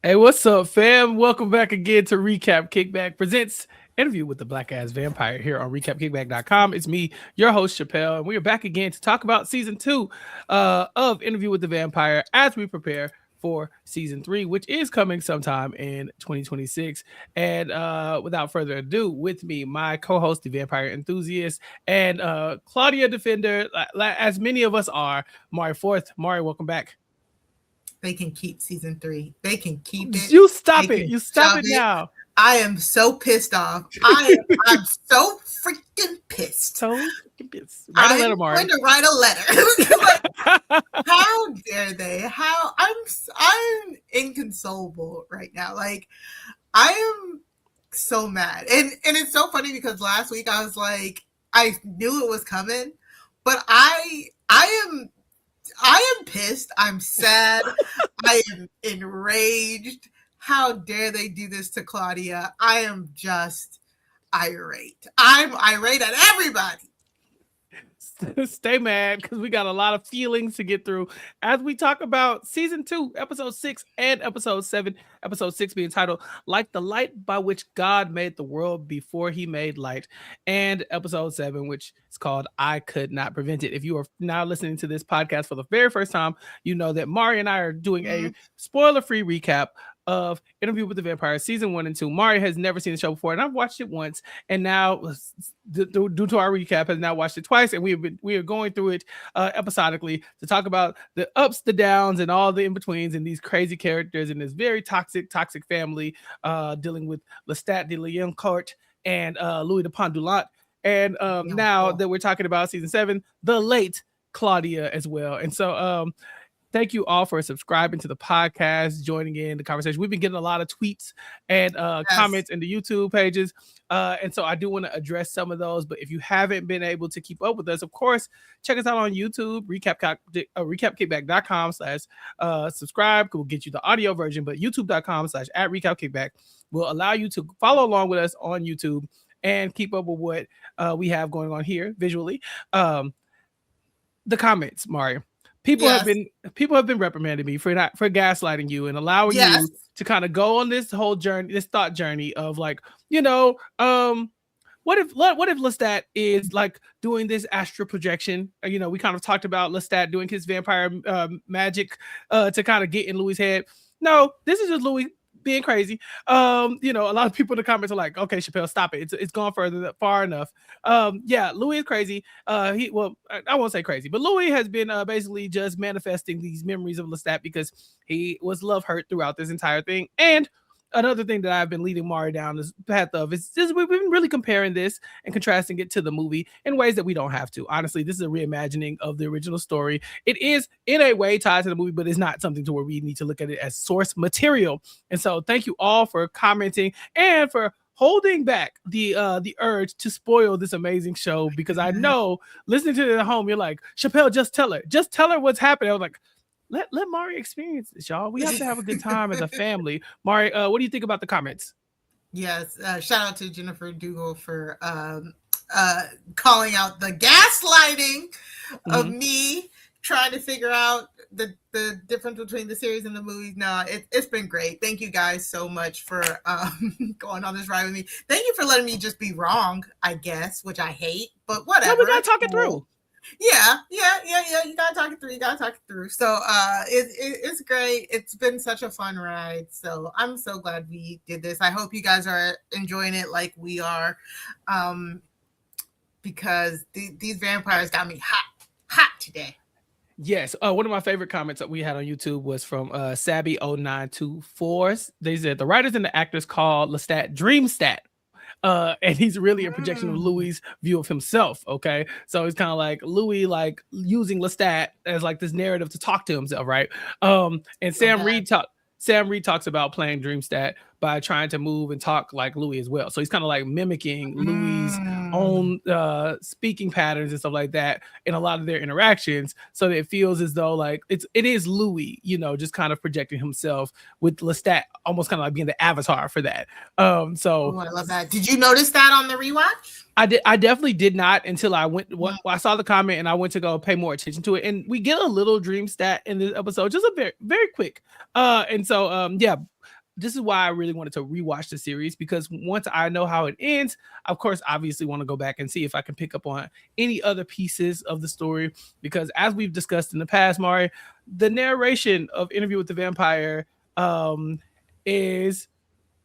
Hey, what's up, fam? Welcome back again to Recap Kickback presents Interview with the Black Ass Vampire here on recapkickback.com. It's me, your host, Chappell, and we are back again to talk about season 2 of Interview with the Vampire as we prepare for season 3, which is coming sometime in 2026. And without further ado, with me, my co-host, the Vampire Enthusiast, and Claudia Defender, as many of us are, Mari Fourth. Mari, welcome back. They can keep season 3. They can keep it. You stop it. You stop it now. I am so pissed off. I'm so freaking pissed. So pissed. Write a letter, Mari. I'm going to write a letter. Like, how dare they? How I'm inconsolable right now. Like, I am so mad. And it's so funny because last week I was like, I knew it was coming, but I am pissed. I'm sad. I am enraged. How dare they do this to Claudia? I am just irate. I'm irate at everybody. Stay mad because we got a lot of feelings to get through as we talk about season 2, episode 6 and episode 7. Episode 6 being titled Like the Light by Which God Made the World Before He Made Light, and episode 7, which is called I Could Not Prevent It. If you are now listening to this podcast for the very first time, you know that Mari and I are doing a spoiler-free recap of Interview with the Vampire season 1 and 2. Mari has never seen the show before, and I've watched it once, and now due to our recap has now watched it twice, and we are going through it episodically to talk about the ups, the downs, and all the in-betweens, and these crazy characters in this very toxic family dealing with Lestat de Lioncourt and Louis de Pondulant, and now that we're talking about season 7, the late Claudia as well. And so thank you all for subscribing to the podcast, joining in the conversation. We've been getting a lot of tweets and comments in the YouTube pages. And so I do want to address some of those. But if you haven't been able to keep up with us, of course, check us out on YouTube, recapkickback.com/subscribe. We'll get you the audio version, but youtube.com/@recapkickback will allow you to follow along with us on YouTube and keep up with what we have going on here visually. The comments, Mari. People have been reprimanding me for gaslighting you and allowing you to kind of go on this whole journey, this thought journey of like, what if Lestat is like doing this astral projection? We kind of talked about Lestat doing his vampire magic to kind of get in Louis' head. No, this is just Louis being crazy. A lot of people in the comments are like, okay, Chappell, stop it. It's gone far enough. Louis is crazy. I won't say crazy, but Louis has been basically just manifesting these memories of Lestat because he was love hurt throughout this entire thing. And another thing that I've been leading Mari down this path of is just we've been really comparing this and contrasting it to the movie in ways that we don't have to. Honestly, this is a reimagining of the original story. It is in a way tied to the movie, but it's not something to where we need to look at it as source material. And so thank you all for commenting and for holding back the urge to spoil this amazing show, because I know listening to it at home, you're like, Chappell, just tell her what's happening. I was like, let Mari experience this, y'all. We have to have a good time as a family. Mari, what do you think about the comments? Yes, shout out to Jennifer Dougal for calling out the gaslighting of me trying to figure out the difference between the series and the movies. No, it's been great. Thank you guys so much for going on this ride with me. Thank you for letting me just be wrong, I guess, which I hate, but whatever. No, we gotta talk it through. Yeah. You gotta talk it through. So it's great. It's been such a fun ride. So I'm so glad we did this. I hope you guys are enjoying it like we are, because these vampires got me hot today. Yes. One of my favorite comments that we had on YouTube was from Sabby0924. They said the writers and the actors called Lestat Dreamstat. And he's really a projection of Louis' view of himself. Okay, so it's kind of like Louis like using Lestat as like this narrative to talk to himself, right? And Sam Reid talks about playing Dreamstat by trying to move and talk like Louis as well. So he's kind of like mimicking Louis' own speaking patterns and stuff like that in a lot of their interactions, so that it feels as though like it is Louis, just kind of projecting himself with Lestat almost kind of like being the avatar for that. So I love that. Did you notice that on the rewatch? I definitely did not until I went. What I saw the comment and I went to go pay more attention to it. And we get a little dream stat in this episode, just a very quick. And so yeah, this is why I really wanted to rewatch the series, because once I know how it ends, of course, obviously want to go back and see if I can pick up on any other pieces of the story. Because as we've discussed in the past, Mari, the narration of Interview with the Vampire is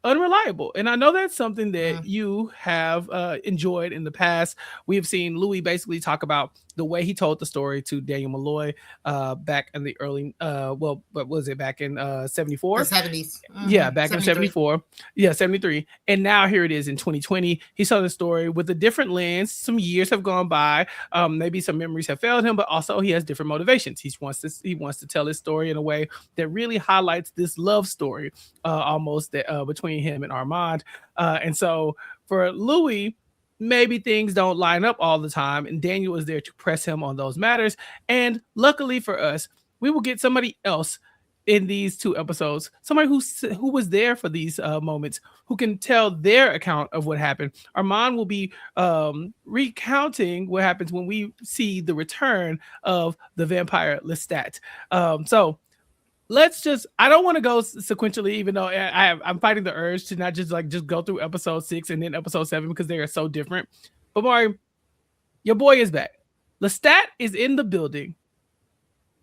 unreliable, and I know that's something that you have enjoyed in the past. We have seen Louis basically talk about the way he told the story to Daniel Malloy back in the early well, what was it, back in 74, the 70s. Yeah, back in 74, yeah, 73, and now here it is in 2020. He saw the story with a different lens. Some years have gone by, maybe some memories have failed him, but also he has different motivations. He wants to tell his story in a way that really highlights this love story, almost that between him and Armand. And so for Louis, maybe things don't line up all the time, and Daniel is there to press him on those matters. And luckily for us, we will get somebody else in these 2 episodes, somebody who was there for these moments, who can tell their account of what happened. Armand will be recounting what happens when we see the return of the Vampire Lestat. So let's just, I don't want to go sequentially, even though I'm fighting the urge to not just go through episode 6 and then episode 7, because they are so different. But Mari, your boy is back. Lestat is in the building.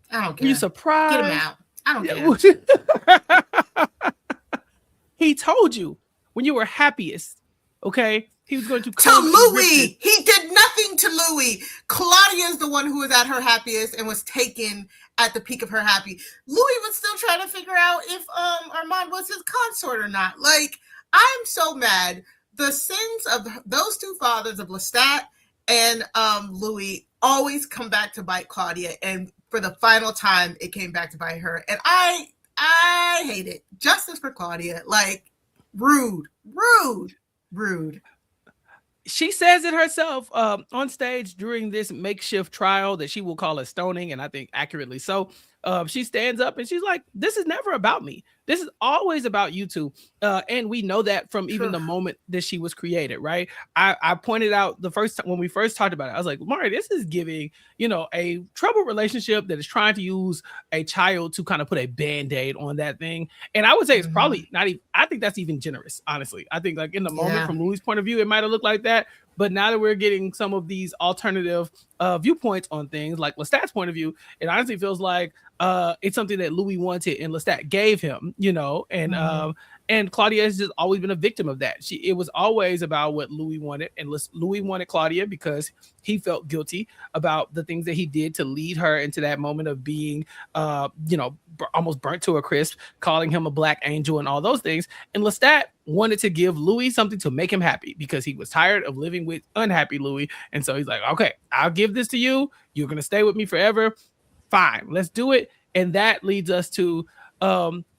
I don't care. Are you surprised? Get him out. I don't care. He told you when you were happiest, okay, he was going to come to Louis. He did nothing to Louis. Claudia is the one who was at her happiest and was taken at the peak of her happy. Louis was still trying to figure out if Armand was his consort or not. Like, I'm so mad. The sins of those 2 fathers of Lestat and Louis always come back to bite Claudia, and for the final time, it came back to bite her. And I hate it. Justice for Claudia. Like, rude. She says it herself on stage during this makeshift trial that she will call a stoning, and I think accurately so. She stands up and she's like, this is never about me. This is always about you two. And we know that from even the moment that she was created, right? I pointed out the first time when we first talked about it, I was like, Mari, this is giving, a troubled relationship that is trying to use a child to kind of put a band-aid on that thing. And I would say it's probably not even, I think that's even generous, honestly. I think like in the moment from Louis' point of view, it might have looked like that. But now that we're getting some of these alternative viewpoints on things, like Lestat's point of view, it honestly feels like it's something that Louis wanted and Lestat gave him, and Claudia has just always been a victim of that. It was always about what Louis wanted, and Louis wanted Claudia because he felt guilty about the things that he did to lead her into that moment of being, almost burnt to a crisp, calling him a black angel and all those things. And Lestat wanted to give Louis something to make him happy because he was tired of living with unhappy Louis. And so he's like, okay, I'll give this to you. You're going to stay with me forever. Fine, let's do it. And that leads us to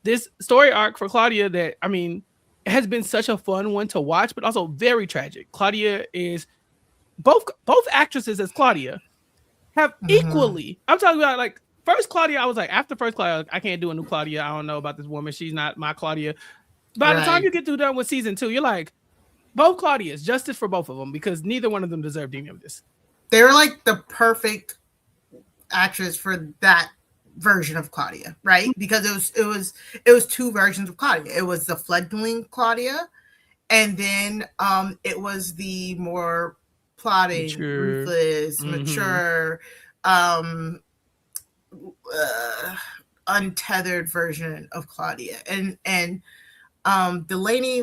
this story arc for Claudia that, I mean, has been such a fun one to watch, but also very tragic. Claudia is both actresses as Claudia have equally, I'm talking about like first Claudia, I was like, after first Claudia, I can't do a new Claudia. I don't know about this woman. She's not my Claudia. By the time you get through done with season 2, you're like, both Claudias, justice for both of them, because neither one of them deserved any of this. They were like the perfect actress for that version of Claudia, right? Because it was 2 versions of Claudia. It was the fledgling Claudia, and then it was the more plotting, ruthless, mature, untethered version of Claudia. And Delaney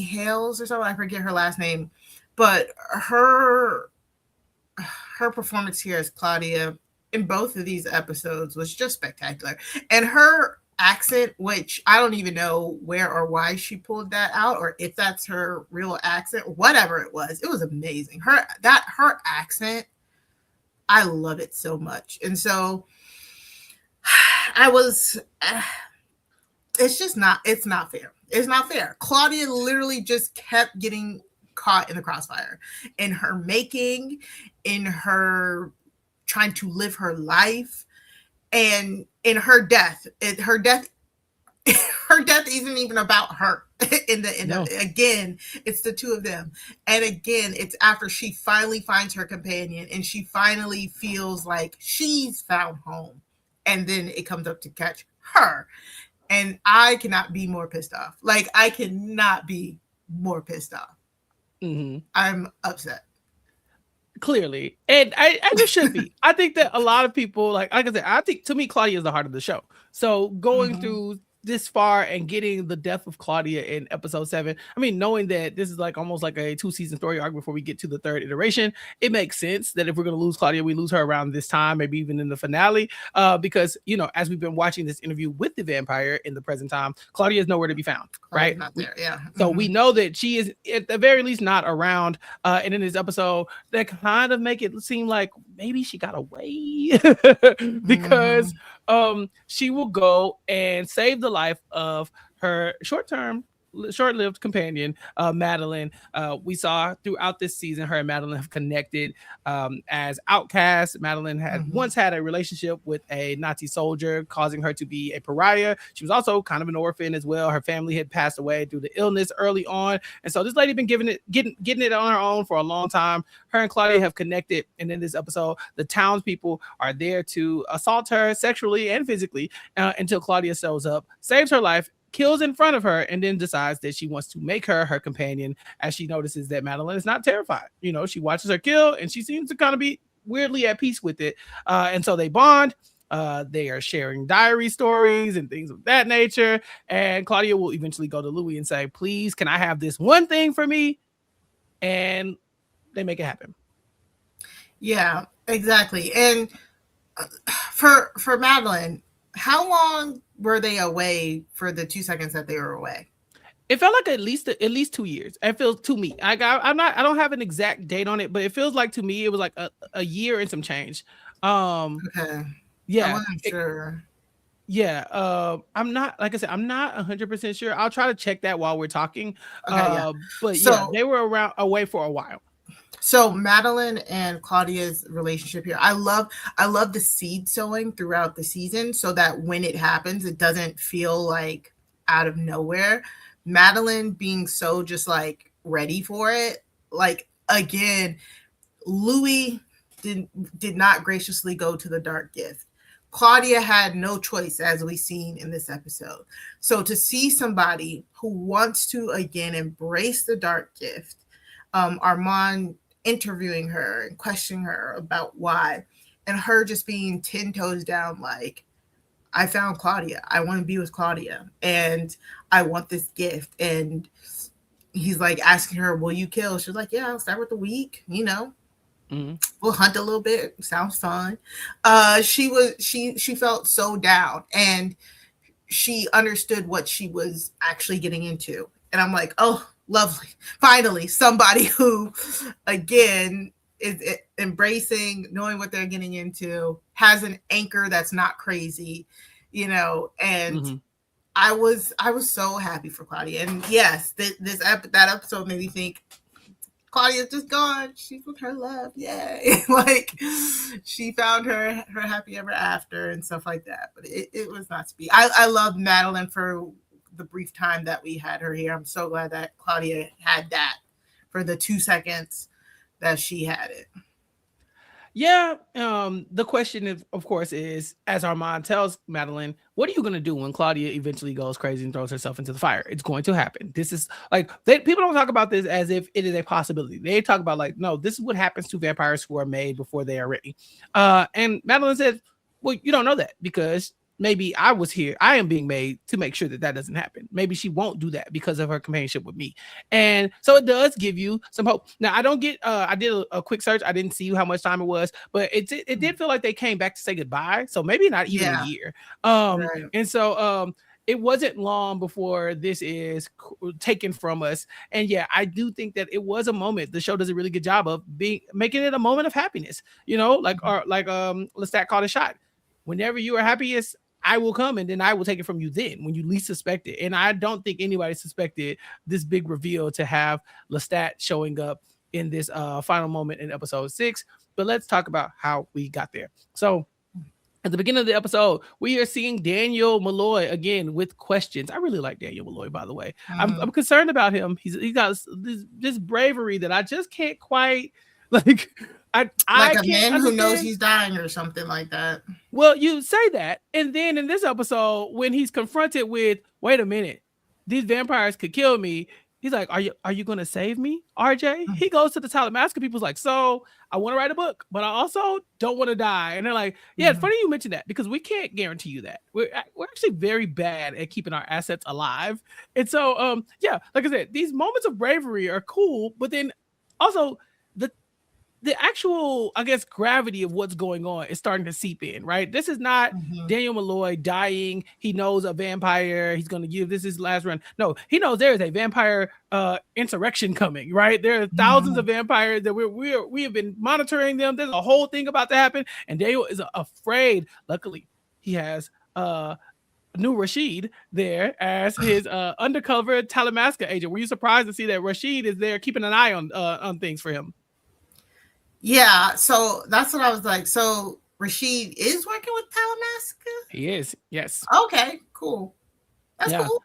Hales or something, I forget her last name, but her performance here as Claudia in both of these episodes was just spectacular. And her accent, which I don't even know where or why she pulled that out, or if that's her real accent, whatever it was amazing. Her accent, I love it so much. And so it's not fair. It's not fair. Claudia literally just kept getting caught in the crossfire in her making, in her trying to live her life, and in her death. Her death her death isn't even about her. In the end of No. it. Again, it's the two of them. And again, it's after she finally finds her companion and she finally feels like she's found home. And then it comes up to catch her. And I cannot be more pissed off. Like, I cannot be more pissed off. Mm-hmm. I'm upset. Clearly, and as it should be. I think that a lot of people, like I said, I think to me Claudia is the heart of the show. So going through this far and getting the death of Claudia in episode 7, I mean, knowing that this is like almost like a 2-season story arc before we get to the 3rd iteration, it makes sense that if we're going to lose Claudia, we lose her around this time, maybe even in the finale, because as we've been watching this interview with the vampire in the present time, Claudia is nowhere to be found, right? Not there, yeah. So we know that she is at the very least not around. And in this episode, that kind of make it seem like maybe she got away because she will go and save the life of her short-lived companion, Madeline. We saw throughout this season her and Madeline have connected as outcasts. Madeline had once had a relationship with a Nazi soldier, causing her to be a pariah. She was also kind of an orphan as well. Her family had passed away due to illness early on, and so this lady been getting it on her own for a long time. Her and Claudia have connected, and in this episode, the townspeople are there to assault her sexually and physically until Claudia shows up, saves her life, kills in front of her, and then decides that she wants to make her companion as she notices that Madeline is not terrified. She watches her kill and she seems to kind of be weirdly at peace with it. And so they bond. They are sharing diary stories and things of that nature. And Claudia will eventually go to Louis and say, please, can I have this one thing for me? And they make it happen. Yeah, exactly. And for Madeline, how long were they away for the 2 seconds that they were away? It felt like at least 2 years. It feels to me. I don't have an exact date on it, but it feels like to me it was like a year and some change. Okay. Yeah. I wasn't sure. Yeah. I'm not, like I said, I'm not 100% sure. I'll try to check that while we're talking. Okay, yeah. But So- yeah, they were away for a while. So Madeline and Claudia's relationship here, I love the seed sowing throughout the season so that when it happens, it doesn't feel like out of nowhere. Madeline being so just like ready for it. Like, again, Louis did not graciously go to the dark gift. Claudia had no choice, as we've seen in this episode. So to see somebody who wants to again embrace the dark gift, Armand interviewing her and questioning her about why, and her just being 10 toes down, like, I found Claudia. I want to be with Claudia and I want this gift. And he's like asking her, will you kill? She's like, yeah, I'll start with the week, We'll hunt a little bit. Sounds fun. She felt so down and she understood what she was actually getting into. And I'm like, oh, lovely. Finally, somebody who, again, is embracing, knowing what they're getting into, has an anchor that's not crazy, and I was so happy for Claudia. And yes, that episode made me think, Claudia's just gone. She's with her love. Yay. Like, she found her happy ever after and stuff like that. But it was not to be. I love Madeline for the brief time that we had her here. I'm so glad that Claudia had that for the 2 seconds that she had it. Yeah. The question, of course, is, as Armand tells Madeline, what are you going to do when Claudia eventually goes crazy and throws herself into the fire? It's going to happen. This is like, people don't talk about this as if it is a possibility. They talk about like, no, this is what happens to vampires who are made before they are ready. And Madeline said, well, you don't know that because maybe I am being made to make sure that doesn't happen. Maybe she won't do that because of her companionship with me. And so it does give you some hope. Now, I don't get, I did a quick search. I didn't see how much time it was, but it did feel like they came back to say goodbye. So maybe not even a year. Right. And so, it wasn't long before this is taken from us. And yeah, I do think that it was a moment. The show does a really good job of making it a moment of happiness, like Lestat called a shot. Whenever you are happiest, I will come and then I will take it from you then when you least suspect it. And I don't think anybody suspected this big reveal to have Lestat showing up in this final moment in episode 6. But let's talk about how we got there. So at the beginning of the episode, we are seeing Daniel Malloy again with questions. I really like Daniel Malloy, by the way. I'm concerned about him. He got this bravery that I just can't quite like. I like a can't man understand. who knows he's dying or something like that. Well, you say that, and then in this episode, when he's confronted with, "Wait a minute, these vampires could kill me," he's like, "Are you going to save me, RJ?" He goes to the Talamasca people's like, "So I want to write a book, but I also don't want to die." And they're like, "Yeah, it's funny you mentioned that because we can't guarantee you that. We're actually very bad at keeping our assets alive." And so, yeah, like I said, these moments of bravery are cool, but then also the actual, I guess, gravity of what's going on is starting to seep in, right? This is not Daniel Malloy dying. He knows a vampire. He's going to give this his last run. No, he knows there is a vampire insurrection coming, right? There are thousands of vampires that we have been monitoring them. There's a whole thing about to happen, and Daniel is afraid. Luckily, he has new Reid there as his undercover Talamasca agent. Were you surprised to see that Reid is there keeping an eye on things for him? Yeah, so that's what I was like. So Reid is working with Talamasca? He is, yes. Okay, cool. That's cool.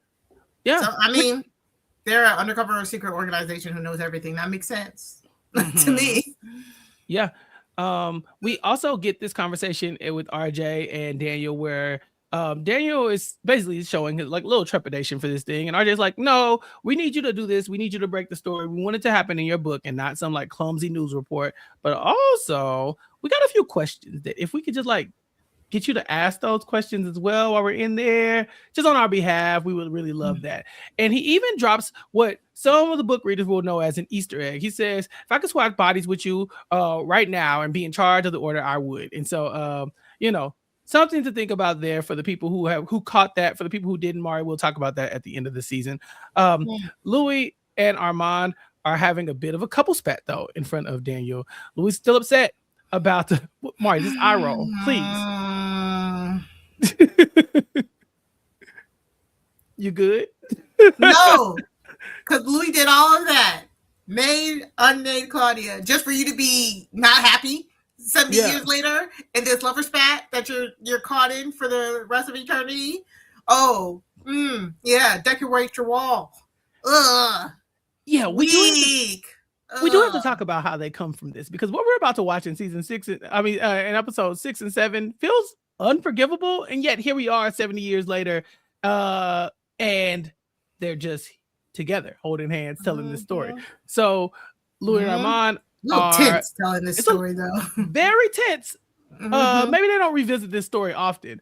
Yeah. So, I mean, they're an undercover secret organization who knows everything. That makes sense to me. Yeah. We also get this conversation with RJ and Daniel where Daniel is basically showing his like little trepidation for this thing, and RJ's like, "No, we need you to do this. We need you to break the story. We want it to happen in your book and not some like clumsy news report. But also, we got a few questions that if we could just like get you to ask those questions as well while we're in there, just on our behalf, we would really love that." And he even drops what some of the book readers will know as an Easter egg. He says, "If I could swap bodies with you right now and be in charge of the order, I would." And so, something to think about there for the people who caught that. For the people who didn't, Mari, we'll talk about that at the end of the season. Louis and Armand are having a bit of a couple spat though in front of Daniel. Louis still upset about the Mari. This eye roll, please. You good? No, because Louis did all of that, unnamed Claudia, just for you to be not happy 70 years later in this lover spat that you're caught in for the rest of eternity. Oh, decorate your wall. Ugh. Yeah, we do have to talk about how they come from this, because what we're about to watch in season 6, in episode 6 and 7 feels unforgivable, and yet here we are 70 years later, and they're just together holding hands telling this story. So Louis and Armand are tense telling this story though. Very tense. Maybe they don't revisit this story often.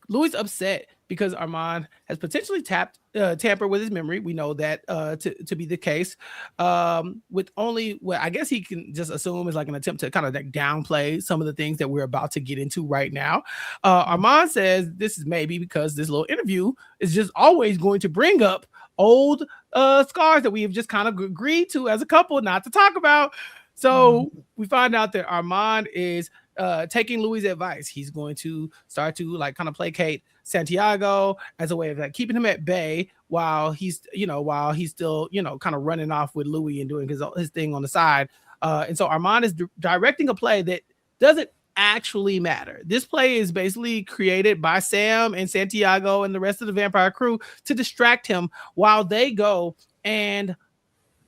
Louis upset because Armand has potentially tampered with his memory. We know that to be the case. With only what I guess he can just assume is like an attempt to kind of like downplay some of the things that we're about to get into right now. Armand says this is maybe because this little interview is just always going to bring up old scars that we have just kind of agreed to as a couple not to talk about. So we find out that Armand is taking Louis' advice. He's going to start to like kind of placate Santiago as a way of like keeping him at bay while he's still, kind of running off with Louis and doing his thing on the side. And so Armand is directing a play that doesn't actually matter. This play is basically created by Sam and Santiago and the rest of the vampire crew to distract him while they go and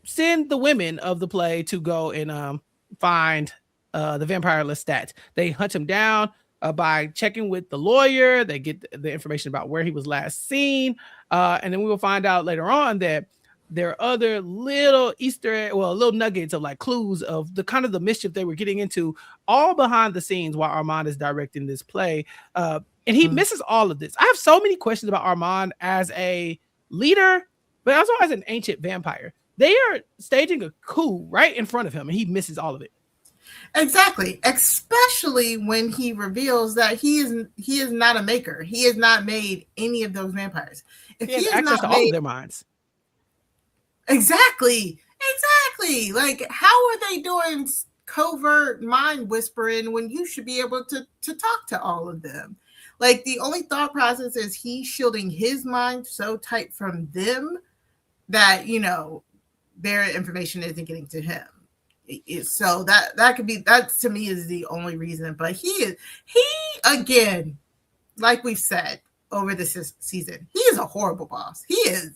send the women of the play to go and find the Vampire Lestat. They hunt him down by checking with the lawyer. They get the information about where he was last seen. And then we will find out later on that there are other little little nuggets of like clues of the kind of the mischief they were getting into all behind the scenes while Armand is directing this play. And he misses all of this. I have so many questions about Armand as a leader, but also as an ancient vampire. They are staging a coup right in front of him, and he misses all of it. Exactly, especially when he reveals that he is not a maker. He has not made any of those vampires. If he has access to all of their minds. Exactly. Like, how are they doing covert mind whispering when you should be able to talk to all of them? Like, the only thought process is he's shielding his mind so tight from them that, their information isn't getting to him. So that could be, that to me is the only reason. But he again, like we've said over this season, he is a horrible boss. He is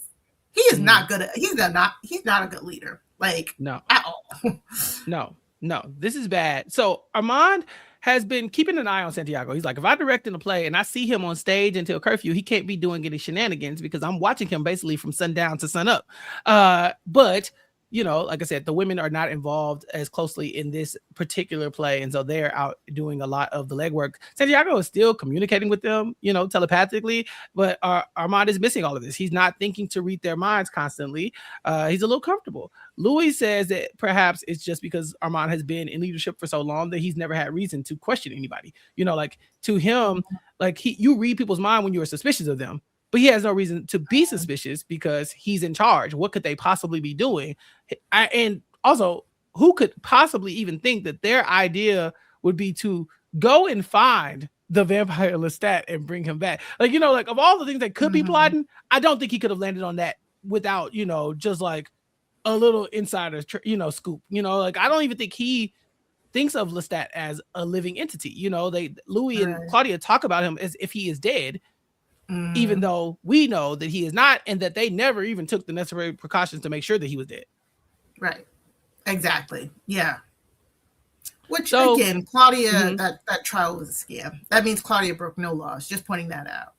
not good at, he's not a good leader, like, No. at all. No, this is bad. So Armand has been keeping an eye on Santiago. He's like, if I direct in a play and I see him on stage until curfew, he can't be doing any shenanigans because I'm watching him basically from sundown to sunup. But you know, like I said, the women are not involved as closely in this particular play, and so they're out doing a lot of the legwork. Santiago is still communicating with them, you know, telepathically, but Armand is missing all of this. He's not thinking to read their minds constantly. He's a little comfortable. Louis says that perhaps it's just because Armand has been in leadership for so long that he's never had reason to question anybody. You know, like to him, like you read people's mind when you are suspicious of them, but he has no reason to be suspicious because he's in charge. What could they possibly be doing? And also, who could possibly even think that their idea would be to go and find the Vampire Lestat and bring him back? Like, you know, like of all the things that could be plotting, I don't think he could have landed on that without, you know, just like a little insider, you know, scoop. You know, like I don't even think he thinks of Lestat as a living entity. You know, Louis and Claudia talk about him as if he is dead. Even though we know that he is not, and that they never even took the necessary precautions to make sure that he was dead. Right. Exactly. Yeah. Which again, Claudia, that trial was a scam. That means Claudia broke no laws. Just pointing that out.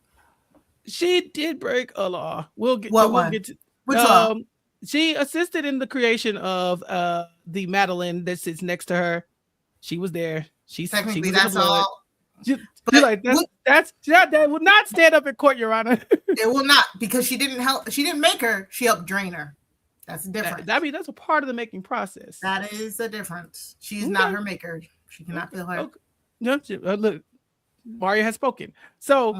She did break a law. We'll get to which law? She assisted in the creation of the Madeline that sits next to her. She was there. She was that's all. Like that would not stand up in court, Your Honor. It will not, because she didn't help. She didn't make her. She helped drain her. That's the difference. I mean, that's a part of the making process. That is the difference. She's not her maker. She cannot feel her. Okay. No, look, Mario has spoken. So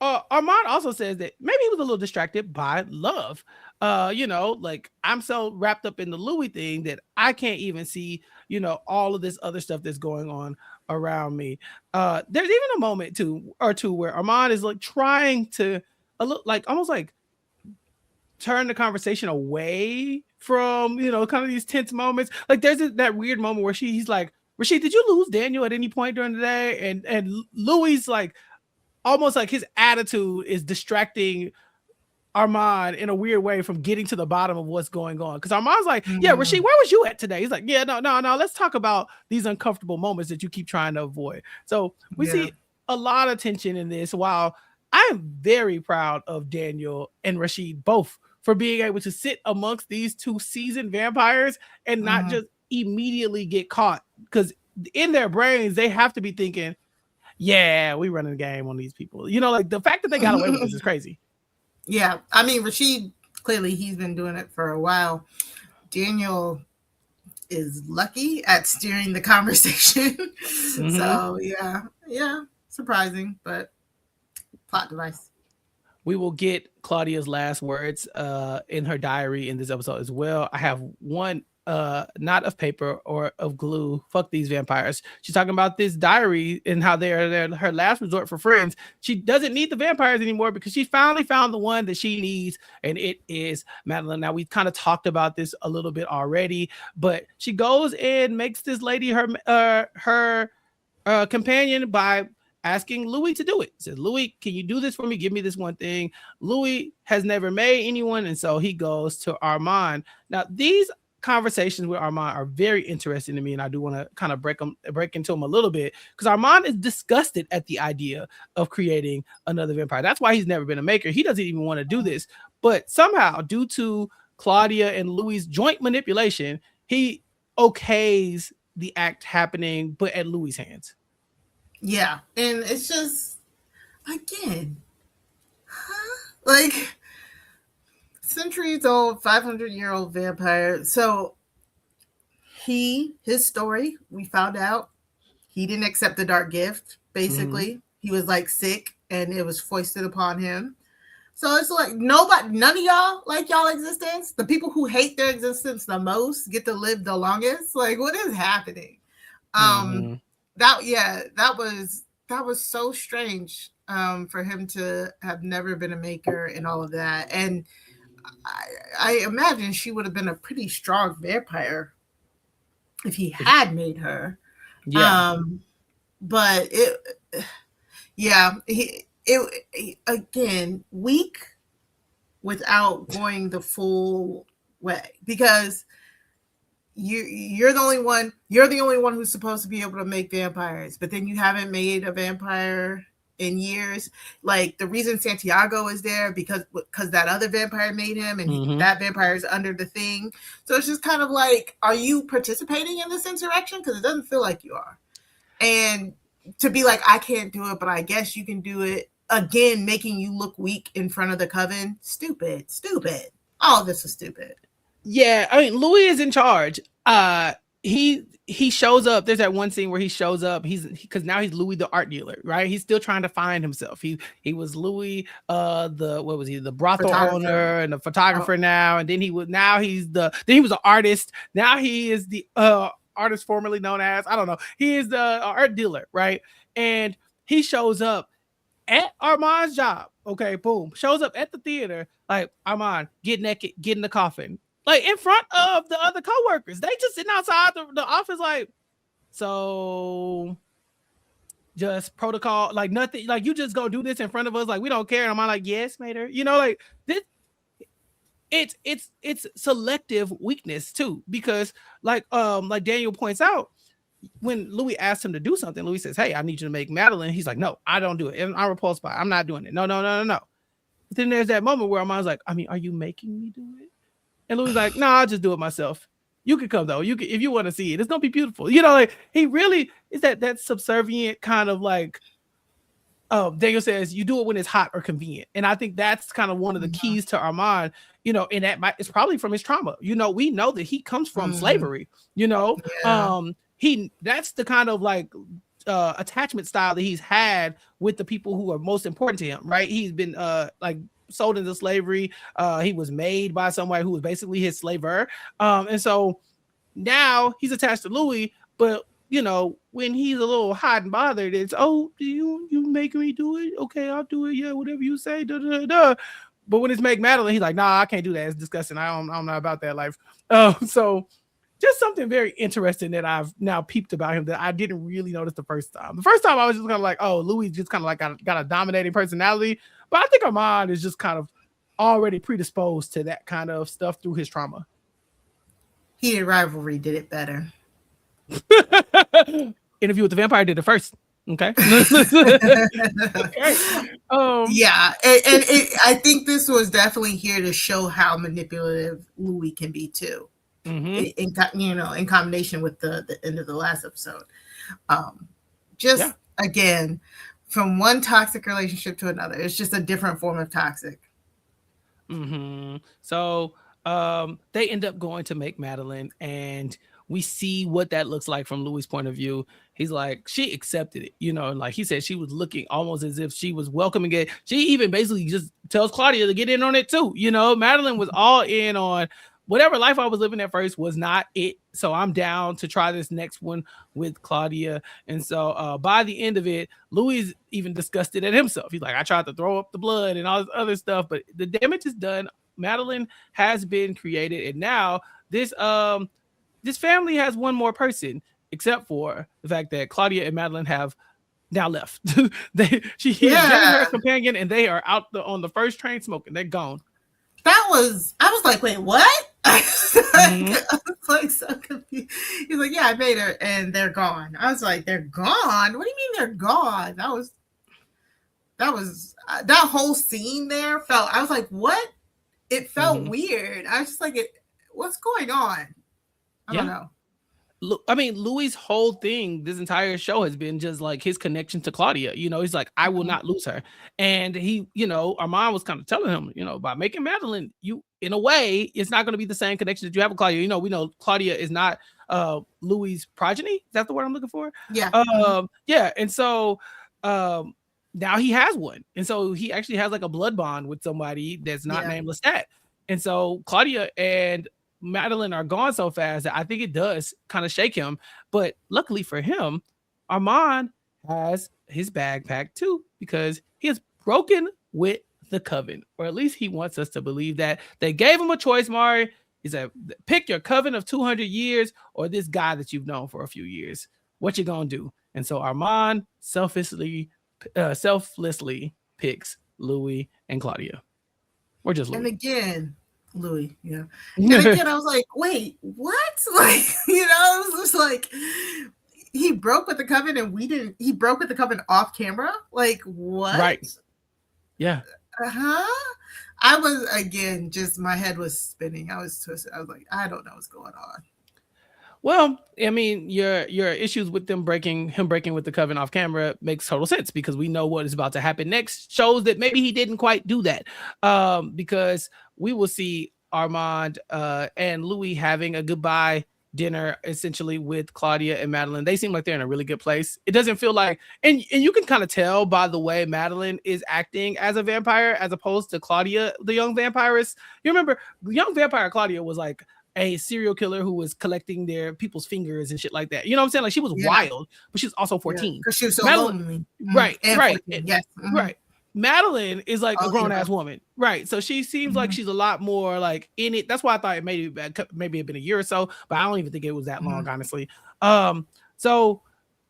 Armand also says that maybe he was a little distracted by love. You know, like I'm so wrapped up in the Louis thing that I can't even see, you know, all of this other stuff that's going on around me. There's even a moment or two where Armand is like trying to almost like turn the conversation away from, you know, kind of these tense moments. Like there's that weird moment where he's like, Rashid, did you lose Daniel at any point during the day? And Louis like almost like his attitude is distracting Armand in a weird way from getting to the bottom of what's going on. Because Armand's like, yeah, Rashid, where was you at today? He's like, yeah, no. Let's talk about these uncomfortable moments that you keep trying to avoid. So we see a lot of tension in this. While I am very proud of Daniel and Rashid both for being able to sit amongst these two seasoned vampires and not just immediately get caught. Because in their brains, they have to be thinking, yeah, we running the game on these people. You know, like the fact that they got away with this is crazy. Yeah. I mean, Rashid, clearly he's been doing it for a while. Daniel is lucky at steering the conversation. So yeah, surprising, but plot device. We will get Claudia's last words in her diary in this episode as well. I have one not of paper or of glue. Fuck these vampires. She's talking about this diary and how they're her last resort for friends. She doesn't need the vampires anymore because she finally found the one that she needs, and it is Madeline. Now, we've kind of talked about this a little bit already, but she goes and makes this lady her companion by asking Louis to do it. Says, Louis, can you do this for me? Give me this one thing. Louis has never made anyone, and so he goes to Armand. Now, these conversations with Armand are very interesting to me, and I do want to kind of break into them a little bit, because Armand is disgusted at the idea of creating another vampire. That's why he's never been a maker. He doesn't even want to do this, but somehow, due to Claudia and Louis' joint manipulation, he okays the act happening, but at Louis' hands. Yeah, and it's just, again, like, centuries old, 500-year-old vampire. So his story, we found out, he didn't accept the dark gift, basically. He was like sick and it was foisted upon him. So it's like none of y'all like y'all existence. The people who hate their existence the most get to live the longest. Like, what is happening? That was so strange for him to have never been a maker and all of that. And I imagine she would have been a pretty strong vampire if he had made her. Yeah. But Yeah, again, weak without going the full way, because you're the only one, who's supposed to be able to make vampires, but then you haven't made a vampire in years. Like, the reason Santiago is there because that other vampire made him, and that vampire is under the thing. So it's just kind of like, are you participating in this insurrection? Because it doesn't feel like you are. And to be like, I can't do it, but I guess you can do it, again, making you look weak in front of the coven. Stupid. All of this is stupid. Yeah, I mean, Louis is in charge. He shows up. There's that one scene where he shows up. Because now he's Louis the art dealer, right? He's still trying to find himself. He was Louis, the brothel owner and the photographer now, and then he was an artist. Now he is the artist formerly known as, I don't know. He is the art dealer, right? And he shows up at Armand's job. Okay, boom. Shows up at the theater, like, Armand, get naked, get in the coffin. Like, in front of the other coworkers. They just sitting outside the office, like, so just protocol, like, nothing, like, you just go do this in front of us, like, we don't care. And I'm like, yes, Mater. Like, this, it's selective weakness too, because like Daniel points out, when Louis asks him to do something, Louis says, hey, I need you to make Madeline. He's like, no, I don't do it. And I'm repulsed by it. I'm not doing it. No. But then there's that moment where Armand's like, I mean, are you making me do it? And Louis like, no, I'll just do it myself. You can come though. You can, if you want to see it. It's gonna be beautiful. Like, he really is that subservient kind of like. Daniel says you do it when it's hot or convenient, and I think that's kind of one of the keys to Armand. And that it's probably from his trauma. We know that he comes from slavery. That's the kind of like attachment style that he's had with the people who are most important to him. Right? He's been like sold into slavery. He was made by somebody who was basically his slaver. And so now he's attached to Louis, but when he's a little hot and bothered, it's, oh, you making me do it? Okay, I'll do it. Yeah, whatever you say. Da, da, da. But when it's make Madeline, he's like, nah, I can't do that. It's disgusting. I'm not about that life. So just something very interesting that I've now peeped about him that I didn't really notice the first time. The first time I was just kind of like, oh, Louis just kind of like got a dominating personality. But I think Armand is just kind of already predisposed to that kind of stuff through his trauma. Heated Rivalry did it better. Interview with the Vampire did it first. Okay. Yeah, and I think this was definitely here to show how manipulative Louis can be too. In combination with the end of the last episode. Again, from one toxic relationship to another, it's just a different form of toxic. So they end up going to make Madeline, and we see what that looks like from Louis' point of view. He's like, she accepted it, and like he said, she was looking almost as if she was welcoming it. She even basically just tells Claudia to get in on it too. Madeline was all in on whatever life I was living at first was not it. So I'm down to try this next one with Claudia. And so by the end of it, Louis even disgusted at himself. He's like, I tried to throw up the blood and all this other stuff, but the damage is done. Madeline has been created. And now this family has one more person, except for the fact that Claudia and Madeline have now left. She is her companion, and they are out on the first train smoking. They're gone. I was like, wait, what? I was like so confused. He's like, yeah, I made her, and they're gone. I was like, they're gone? What do you mean they're gone? That was that whole scene there felt. I was like, what? It felt weird. I was just like, what's going on? I don't know. Look, I mean, Louis' whole thing, this entire show has been just like his connection to Claudia. He's like, I will not lose her. And he, Armand was kind of telling him, by making Madeline, you, in a way, it's not going to be the same connection that you have with Claudia. We know Claudia is not Louis' progeny. Is that the word I'm looking for? Yeah. Yeah. And so now he has one. And so he actually has like a blood bond with somebody that's not named Lestat. And so Claudia and Madeline are gone so fast that I think it does kind of shake him. But luckily for him, Armand has his bag packed too, because he has broken with the coven, or at least he wants us to believe that. They gave him a choice, Mari. He said, pick your coven of 200 years or this guy that you've known for a few years. What you gonna do? And so Armand selfishly selflessly picks Louis and Claudia. Or just Louis. And again, Louis, yeah. And again, I was like, wait, what? Like, it was just like he broke with the coven and we didn't. He broke with the coven off camera. Like, what? Right. Yeah. I was, again, just my head was spinning. I was twisted. I was like, I don't know what's going on. Well, I mean, your issues with him breaking with the coven off camera makes total sense because we know what is about to happen next. Shows that maybe he didn't quite do that, because we will see Armand and Louis having a goodbye dinner essentially with Claudia and Madeline. They seem like they're in a really good place. It doesn't feel like, and you can kind of tell by the way Madeline is acting as a vampire as opposed to Claudia, the young vampiress. You remember, the young vampire Claudia was like a serial killer who was collecting their people's fingers and shit like that. You know what I'm saying? Like she was wild, but she was also 14. Because she was so Madeline, lonely. Right, and right. 14, yes. Right. Madeline is like a grown-ass woman. Right. So she seems like she's a lot more like in it. That's why I thought maybe it'd been a year or so, but I don't even think it was that long, honestly. So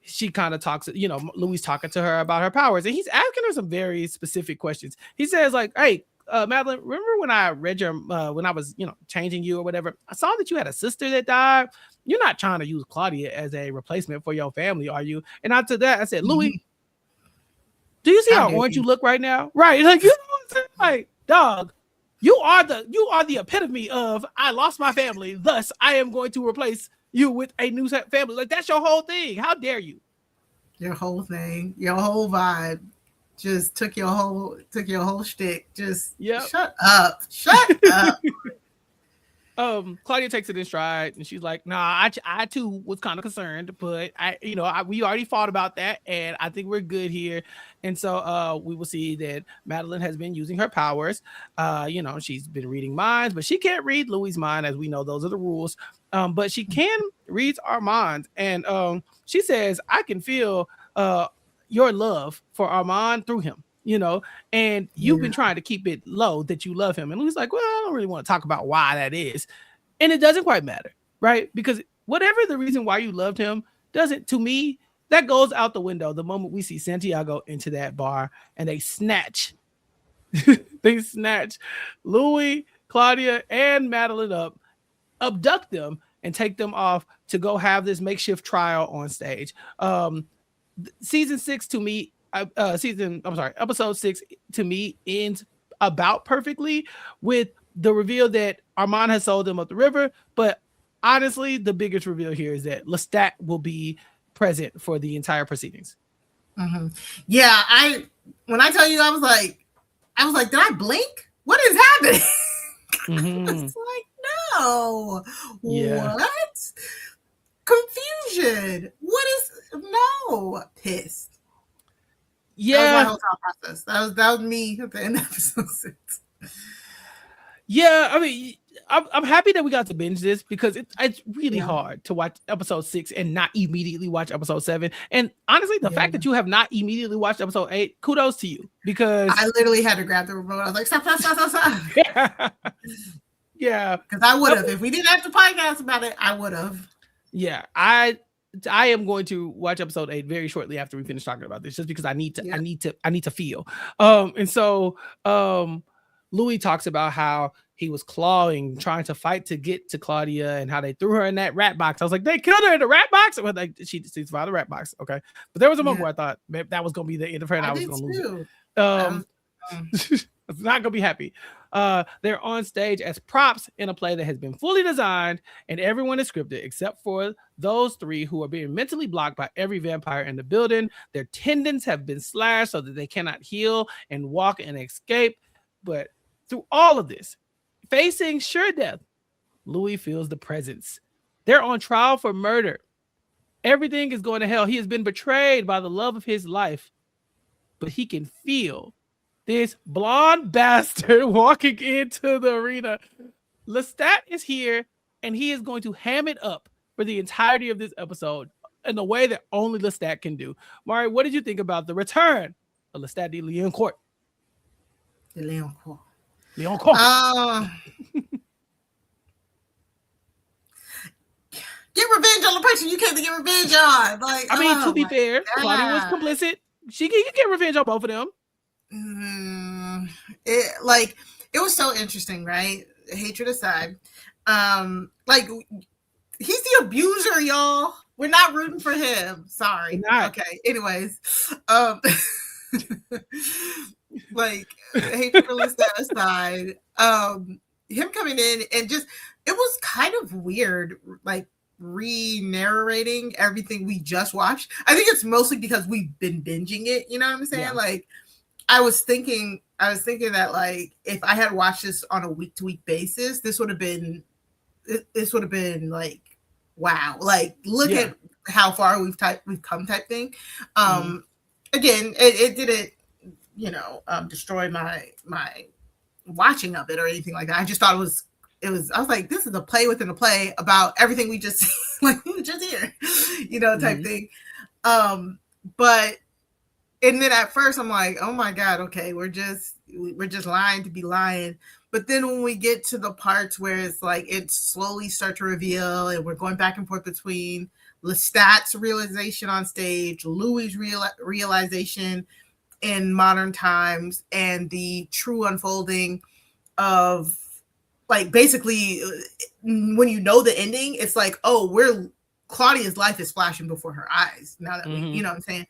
she kind of talks, Louis talking to her about her powers, and he's asking her some very specific questions. He says like, hey, Madeline, remember when I read your when I was changing you or whatever, I saw that you had a sister that died. You're not trying to use Claudia as a replacement for your family, are you? And after that I said, Louis, do you see how orange you look right now? Right, like, you know what I'm saying? Like, dog, you are the epitome of I lost my family, thus I am going to replace you with a new family. Like, that's your whole thing. How dare you? Your whole thing, your whole vibe. Just took your whole shtick. Just shut up. Claudia takes it in stride and she's like, nah, I too was kind of concerned, but we already fought about that and I think we're good here. And so we will see that Madeline has been using her powers. She's been reading minds, but she can't read Louis' mind, as we know those are the rules. But she can read Armand, and she says, I can feel your love for Armand through him. And you've been trying to keep it low that you love him. And Louis like, well, I don't really want to talk about why that is. And it doesn't quite matter, right? Because whatever the reason why you loved him doesn't, to me, that goes out the window the moment we see Santiago into that bar and they snatch Louis, Claudia, and Madeline up, abduct them, and take them off to go have this makeshift trial on stage. Season 6 to me, episode 6 to me ends about perfectly with the reveal that Armand has sold them up the river. But honestly, the biggest reveal here is that Lestat will be present for the entire proceedings. Yeah, when I tell you, I was like, did I blink? What is happening? It's like, no. Yeah. What? Confusion. What is pissed. Yeah, that was my whole thought process. That was me at the end of episode 6. Yeah, I mean, I'm happy that we got to binge this because it's really hard to watch episode 6 and not immediately watch episode 7. And honestly, the fact that you have not immediately watched episode 8, kudos to you, because I literally had to grab the remote. I was like, stop. Yeah, because I would have, if we didn't have to podcast about it, I would have. Yeah, I am going to watch episode 8 very shortly after we finish talking about this, just because I need to feel. And so Louis talks about how he was clawing, trying to fight to get to Claudia, and how they threw her in that rat box. I was like, they killed her in the rat box. Well, like, she survived the rat box. Okay, but there was a moment where I thought that was going to be the end of her, and I was going to lose it. It's not gonna be happy. They're on stage as props in a play that has been fully designed, and everyone is scripted except for those 3 who are being mentally blocked by every vampire in the building. Their tendons have been slashed so that they cannot heal and walk and escape. But through all of this, facing sure death, Louis feels the presence. They're on trial for murder. Everything is going to hell. He has been betrayed by the love of his life, but he can feel this blonde bastard walking into the arena. Lestat is here, and he is going to ham it up for the entirety of this episode in a way that only Lestat can do. Mari, what did you think about the return of Lestat de Leoncourt? Leoncourt. Get revenge on the person you came to get revenge on. Like, I mean, to be fair, Claudia was complicit. She can get revenge on both of them. It was so interesting, right? Hatred aside, like he's the abuser, y'all. We're not rooting for him. Sorry. Okay. Anyways, like hatred for Lestat aside, him coming in and just it was kind of weird, like re-narrating everything we just watched. I think it's mostly because we've been binging it. You know what I'm saying? Yeah. Like I was thinking that like if I had watched this on a week-to-week basis, this would have been like, wow, like look at how far we've come type thing. Again, it didn't, destroy my watching of it or anything like that. I just thought I was like, this is a play within a play about everything we just like we just hear, type thing. But and then at first I'm like, oh my God, okay, we're just lying to be lying. But then when we get to the parts where it's like it slowly starts to reveal and we're going back and forth between Lestat's realization on stage, Louis' realization in modern times, and the true unfolding of like basically when you know the ending, it's like, oh, Claudia's life is flashing before her eyes now that we, you know what I'm saying?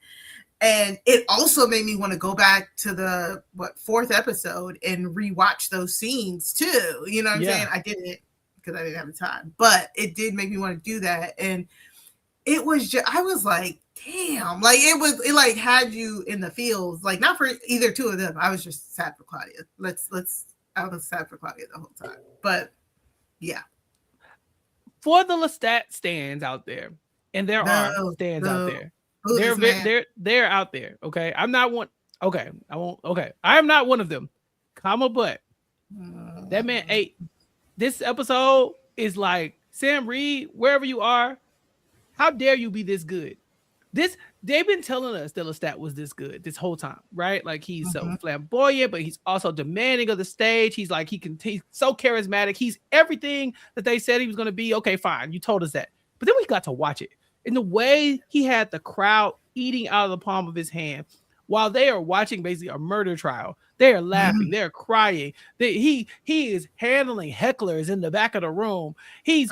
And it also made me want to go back to the fourth episode and rewatch those scenes too. You know what I'm saying? I didn't because I didn't have the time, but it did make me want to do that. And it was just, I was like, damn, like it like had you in the feels, like not for either two of them. I was just sad for Claudia. I was sad for Claudia the whole time, but yeah. For the Lestat stands out there, and there are stands out there. They're out there. Okay. I'm not one. Okay. I won't. Okay. I am not one of them. But that man ate. This episode is like, Sam Reid, wherever you are, how dare you be this good? They've been telling us that Lestat was this good this whole time, right? Like he's so flamboyant, but he's also demanding of the stage. He's like, he's so charismatic. He's everything that they said he was going to be. Okay, fine. You told us that. But then we got to watch it. In the way he had the crowd eating out of the palm of his hand while they are watching basically a murder trial. They are laughing. They're crying. He is handling hecklers in the back of the room. He's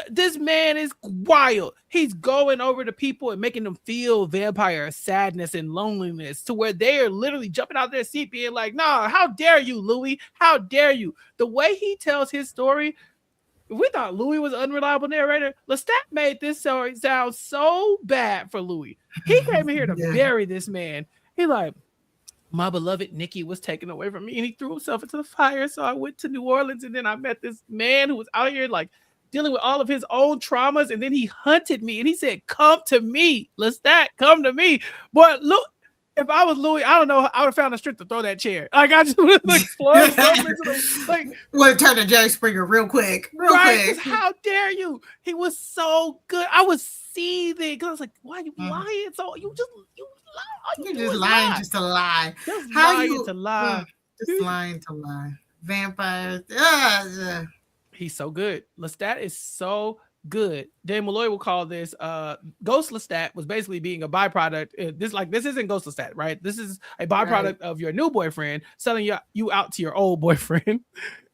this man is wild. He's going over to people and making them feel vampire sadness and loneliness to where they are literally jumping out their seat being like, nah, how dare you, Louis? How dare you? The way he tells his story, we thought Louis was an unreliable narrator. Lestat made this story sound so bad for Louis. He came here to bury this man. He like, my beloved Nikki was taken away from me and he threw himself into the fire. So I went to New Orleans and then I met this man who was out here like dealing with all of his own traumas. And then he hunted me and he said, come to me, Lestat, come to me. But look, if I was Louis, I don't know, I would have found the strength to throw that chair. Like I just would have exploded like would have turned to Jerry Springer real quick. Quick. How dare you? He was so good. I was seething because I was like, why are you lying? So you lie. You're just lying just to lie. Just lying to lie. Just lying to lie. Vampires. He's so good. Lestat is so good. Dan Malloy will call this Ghost Lestat was basically being a byproduct. This isn't Ghost Lestat, right? This is a byproduct of your new boyfriend selling you out to your old boyfriend.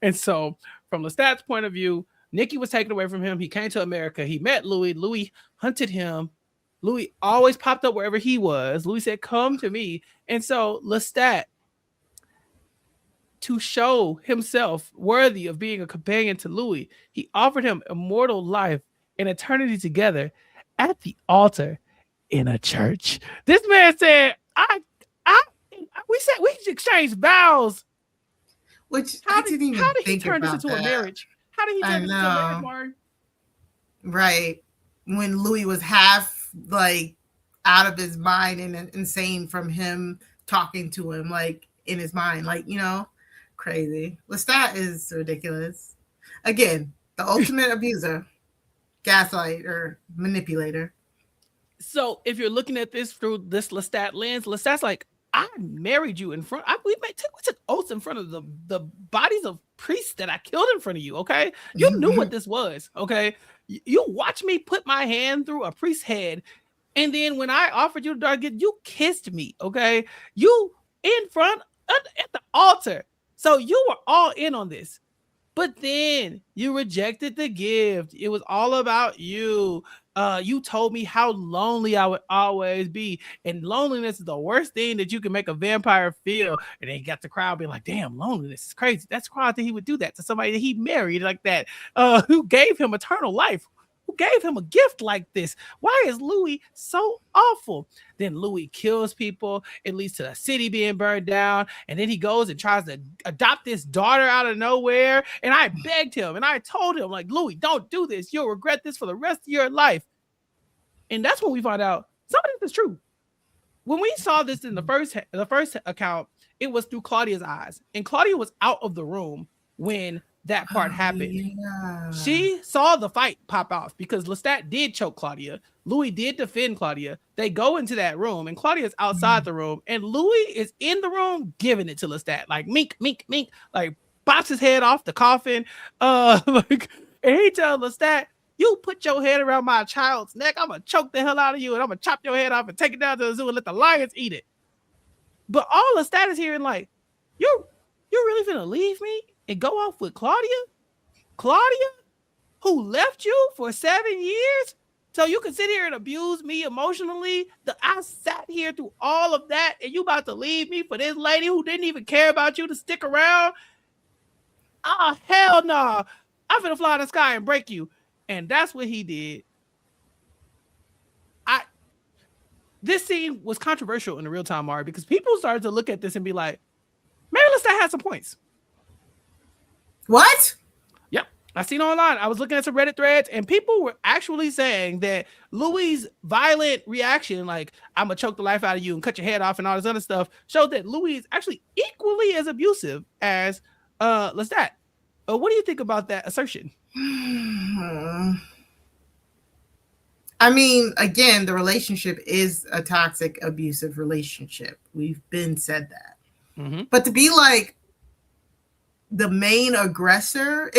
And so from Lestat's point of view, Nikki was taken away from him. He came to America. He met Louis. Louis hunted him. Louis always popped up wherever he was. Louis said, come to me. And so Lestat, to show himself worthy of being a companion to Louis, he offered him immortal life and eternity together at the altar in a church. This man said, we exchanged vows. Which how did he turn this into a marriage? How did he turn this into a marriage, Mari? Right. When Louis was half like out of his mind and insane from him talking to him, like in his mind, like, crazy. Lestat is ridiculous. Again, the ultimate abuser, gaslight or manipulator. So if you're looking at this through this Lestat lens, Lestat's like, I married you in front. We took oaths in front of the bodies of priests that I killed in front of you. Okay, you knew what this was. Okay, you watch me put my hand through a priest's head And then when I offered you the dark gift, you kissed me, okay? You in front at the altar. So you were all in on this. But then you rejected the gift. It was all about you. You told me how lonely I would always be. And loneliness is the worst thing that you can make a vampire feel. And then you got the crowd being like, damn, loneliness is crazy. That's crazy that he would do that to somebody that he married like that, who gave him eternal life, who gave him a gift like this. Why is Louis so awful? Then Louis kills people. It leads to the city being burned down. And then he goes and tries to adopt this daughter out of nowhere. And I begged him and I told him, like, Louis, don't do this. You'll regret this for the rest of your life. And that's when we found out some of this is true. When we saw this in the first account, it was through Claudia's eyes. And Claudia was out of the room when that part happened. Yeah. She saw the fight pop off because Lestat did choke Claudia. Louis did defend Claudia. They go into that room and Claudia's outside the room and Louis is in the room giving it to Lestat. Like mink, mink, mink, like bops his head off the coffin. And he tells Lestat, you put your head around my child's neck, I'm gonna choke the hell out of you and I'm gonna chop your head off and take it down to the zoo and let the lions eat it. But all Lestat is hearing like, you're really finna leave me and go off with Claudia? Claudia, who left you for 7 years? So you can sit here and abuse me emotionally. I sat here through all of that and you about to leave me for this lady who didn't even care about you to stick around? Oh, hell no. I'm finna fly in the sky and break you. And that's what he did. This scene was controversial in the real time, Mari, because people started to look at this and be like, maybe Lestat had some points. What? Yep. I seen online. I was looking at some Reddit threads and people were actually saying that Louis' violent reaction, like, I'm going to choke the life out of you and cut your head off and all this other stuff, showed that Louis is actually equally as abusive as Lestat. What do you think about that assertion? I mean, again, the relationship is a toxic, abusive relationship. We've been said that. Mm-hmm. But to be like the main aggressor,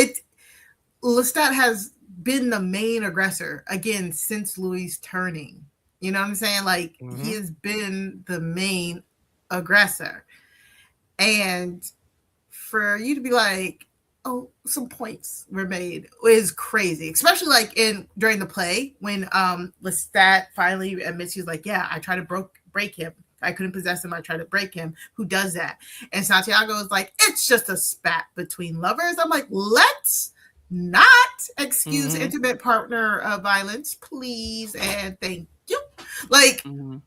Lestat has been the main aggressor again since Louis' turning. You know what I'm saying? Like he has been the main aggressor. And for you to be like, oh, some points were made is crazy, especially like during the play when Lestat finally admits he's like, yeah, I tried to break him. I couldn't possess him. I tried to break him. Who does that? And Santiago is like, it's just a spat between lovers. I'm like, let's not excuse intimate partner violence, please, and thank you. Like, and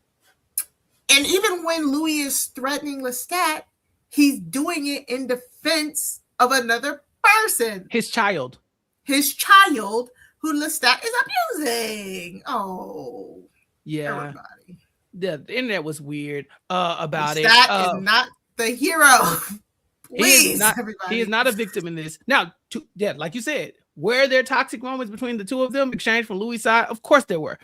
even when Louis is threatening Lestat, he's doing it in defense of another person, his child who Lestat is abusing. Oh, yeah, everybody. The internet was weird about Lestat it. Is not the hero. Please, he is not a victim in this. Now, like you said, were there toxic moments between the two of them exchanged from Louis' side? Of course there were.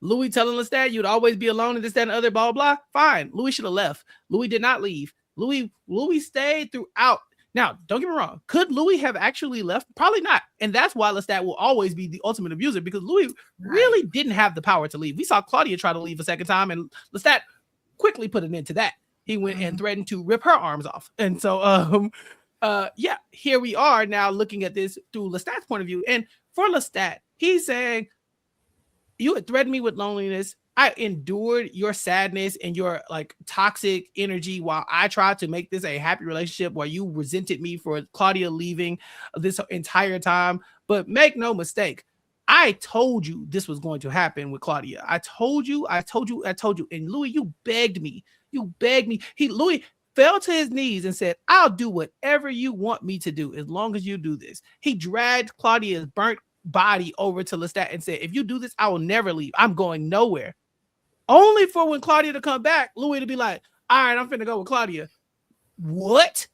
Louis telling Lestat you'd always be alone and this, that, and other, blah, blah, blah. Fine. Louis should have left. Louis did not leave. Louis stayed throughout. Now, don't get me wrong. Could Louis have actually left? Probably not. And that's why Lestat will always be the ultimate abuser, because Louis really didn't have the power to leave. We saw Claudia try to leave a second time, and Lestat quickly put an end to that. He went and threatened to rip her arms off. And so, here we are now looking at this through Lestat's point of view. And for Lestat, he's saying, you had threatened me with loneliness. I endured your sadness and your like toxic energy while I tried to make this a happy relationship, while you resented me for Claudia leaving this entire time. But make no mistake, I told you this was going to happen with Claudia. I told you. And Louis, you begged me. Louis fell to his knees and said, I'll do whatever you want me to do as long as you do this. He dragged Claudia's burnt body over to Lestat and said, if you do this, I will never leave. I'm going nowhere. Only for when Claudia to come back, Louis to be like, all right, I'm finna go with Claudia. What?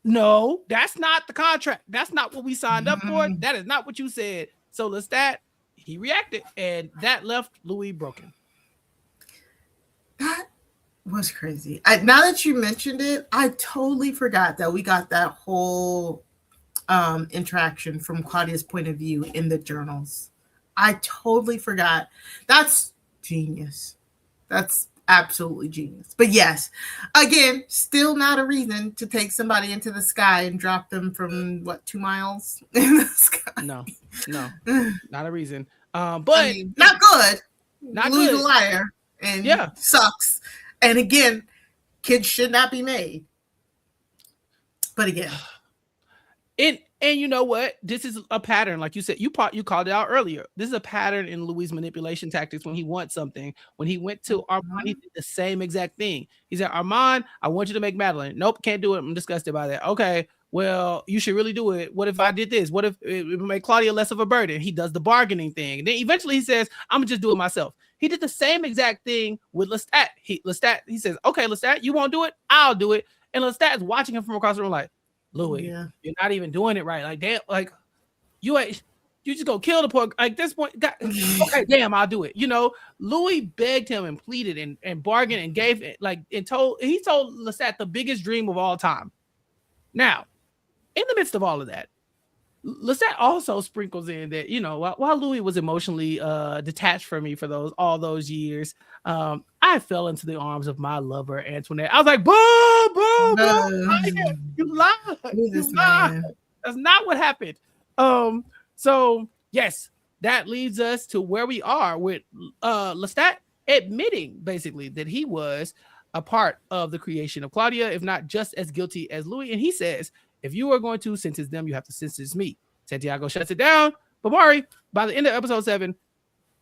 No, that's not the contract. That's not what we signed up for. That is not what you said. So Lestat, he reacted, and that left Louis broken. That was crazy. Now that you mentioned it, I totally forgot that we got that whole interaction from Claudia's point of view in the journals. I totally forgot. That's Genius. That's absolutely genius. But yes, again, still not a reason to take somebody into the sky and drop them from what, 2 miles in the sky. No, not a reason. But I mean, not good. Not Louis good. the liar and sucks. And again, kids should not be made. But again, and you know what? This is a pattern, like you said. You called it out earlier. This is a pattern in Louis' manipulation tactics when he wants something. When he went to Armand, he did the same exact thing. He said, "Armand, I want you to make Madeline." Nope, can't do it. I'm disgusted by that. Okay, well, you should really do it. What if I did this? What if it would make Claudia less of a burden? He does the bargaining thing. And then eventually he says, "I'm gonna just do it myself." He did the same exact thing with Lestat. He says, "Okay, Lestat, you won't do it? I'll do it." And Lestat is watching him from across the room like, "Louis, you're not even doing it right. Like, damn, like you just go kill the poor. Like this point, okay, damn, I'll do it." You know, Louis begged him and pleaded and bargained and gave it he told Lestat the biggest dream of all time. Now, in the midst of all of that, Lestat also sprinkles in that, you know, while Louis was emotionally detached from me for all those years, I fell into the arms of my lover, Antoinette. I was like, boo, you lied. You lied. That's not what happened. So yes, that leads us to where we are with Lestat admitting basically that he was a part of the creation of Claudia, if not just as guilty as Louis. And he says, if you are going to sentence them, you have to sentence me. Santiago shuts it down. But Mari, by the end of episode 7,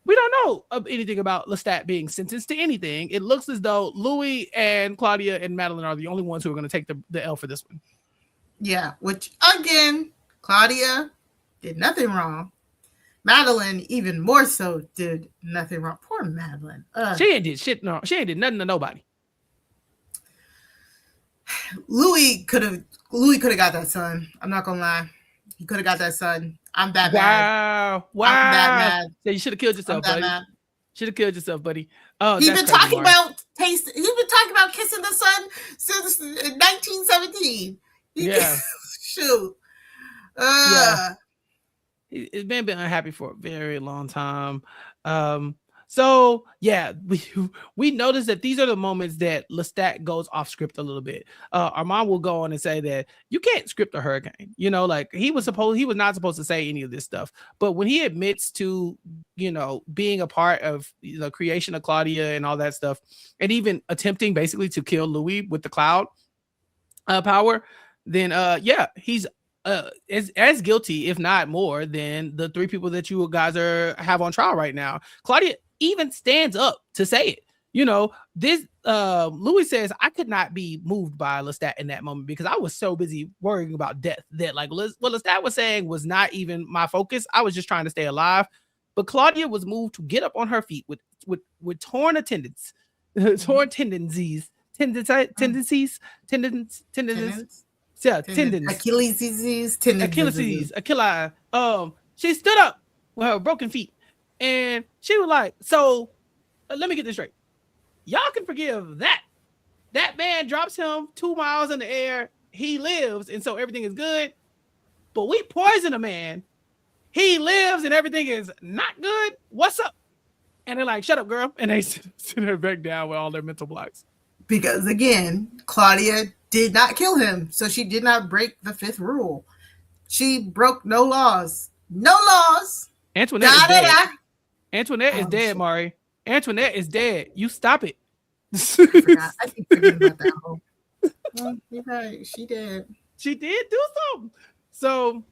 we don't know anything about Lestat being sentenced to anything. It looks as though Louis and Claudia and Madeline are the only ones who are going to take the L for this one. Yeah, which again, Claudia did nothing wrong. Madeline even more so did nothing wrong. Poor Madeline. She ain't did shit. No, she ain't did nothing to nobody. Louis could have got that son. I'm not gonna lie. He could have got that son. I'm that mad. Wow. I'm that mad. Yeah, you should have killed yourself, buddy. Should have killed yourself, buddy. Oh, he's been talking about taste. He's been talking about kissing the son since 1917. Yeah. Shoot. Yeah. He's been unhappy for a very long time. So yeah, we noticed that these are the moments that Lestat goes off script a little bit. Armand will go on and say that you can't script a hurricane. You know, like he was not supposed to say any of this stuff. But when he admits to, you know, being a part of the creation of Claudia and all that stuff, and even attempting basically to kill Louis with the cloud power, then he's as guilty, if not more, than the 3 people that you guys have on trial right now. Claudia even stands up to say it. You know, this Louis says, I could not be moved by Lestat in that moment because I was so busy worrying about death that like what Lestat was saying was not even my focus. I was just trying to stay alive. But Claudia was moved to get up on her feet with torn tendencies. Yeah, tendons. Achilles. She stood up with her broken feet, and she was like, "So, let me get this straight. Y'all can forgive that. That man drops him 2 miles in the air. He lives, and so everything is good. But we poison a man. He lives, and everything is not good. What's up?" And they're like, "Shut up, girl," and they sit her back down with all their mental blocks. Because again, Claudia did not kill him, so she did not break the 5th rule. She broke no laws. No laws. Antoinette is dead. Antoinette is dead, Mari. Antoinette is dead. You stop it. I forgot. I keep forgetting about that whole. You're right. She did. She did do something. So,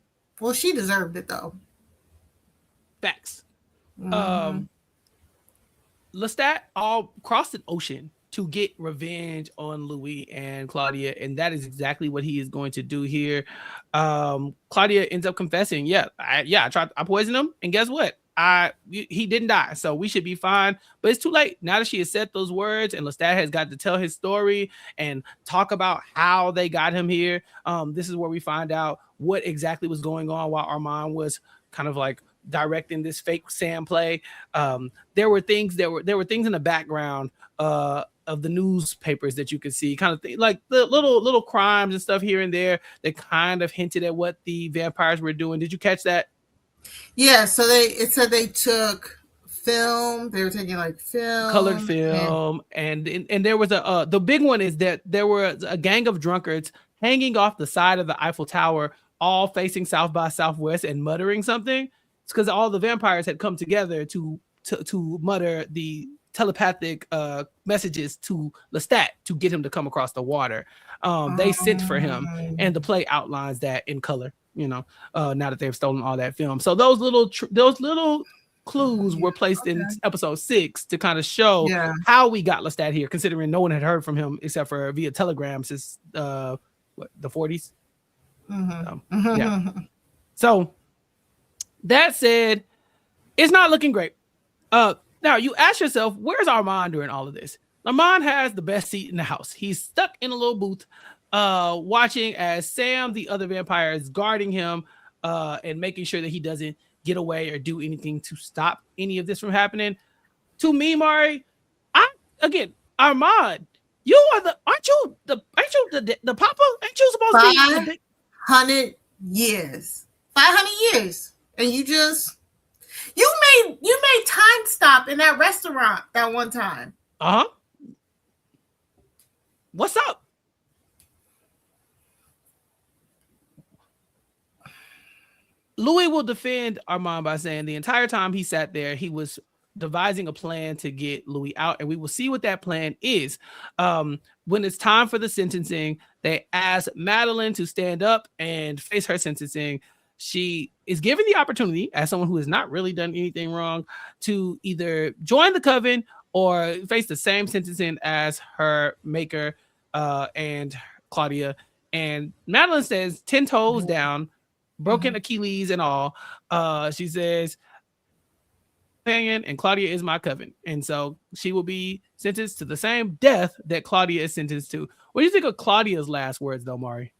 well, she deserved it though. Facts. Lestat all crossed an ocean to get revenge on Louis and Claudia, and that is exactly what he is going to do here. Claudia ends up confessing, I poisoned him, and guess what? He didn't die, so we should be fine. But it's too late now that she has said those words, and Lestat has got to tell his story and talk about how they got him here. This is where we find out what exactly was going on while Armand was kind of like directing this fake Sam play. There were things in the background of the newspapers that you could see, kind of like the little crimes and stuff here and there that kind of hinted at what the vampires were doing. Did you catch that? Yeah, so it said they took film. They were taking like film, colored film, and there was the big one is that there was a gang of drunkards hanging off the side of the Eiffel Tower, all facing South by Southwest and muttering something. It's because all the vampires had come together to mutter the telepathic messages to Lestat to get him to come across the water. They sent for him, and the play outlines that in color. Now that they've stolen all that film, so those little clues were placed in episode 6 to kind of show how we got Lestat here, considering no one had heard from him except for via telegram since the 40s. So that said, it's not looking great. Now you ask yourself, where's Armand during all of this? Armand has the best seat in the house. He's stuck in a little booth, watching as Sam, the other vampire, is guarding him and making sure that he doesn't get away or do anything to stop any of this from happening. To me, Mari, Armand, aren't you the papa? Ain't you supposed to be 500 years? 500 years, and you made time stop in that restaurant that one time. What's up? Louis will defend Armand by saying the entire time he sat there, he was devising a plan to get Louis out, and we will see what that plan is. When it's time for the sentencing, they ask Madeline to stand up and face her sentencing. She is given the opportunity, as someone who has not really done anything wrong, to either join the coven or face the same sentencing as her maker and Claudia. And Madeline says 10 toes down, broken Achilles and all. She says, companion, and Claudia is my coven. And so she will be sentenced to the same death that Claudia is sentenced to. What do you think of Claudia's last words, though, Mari?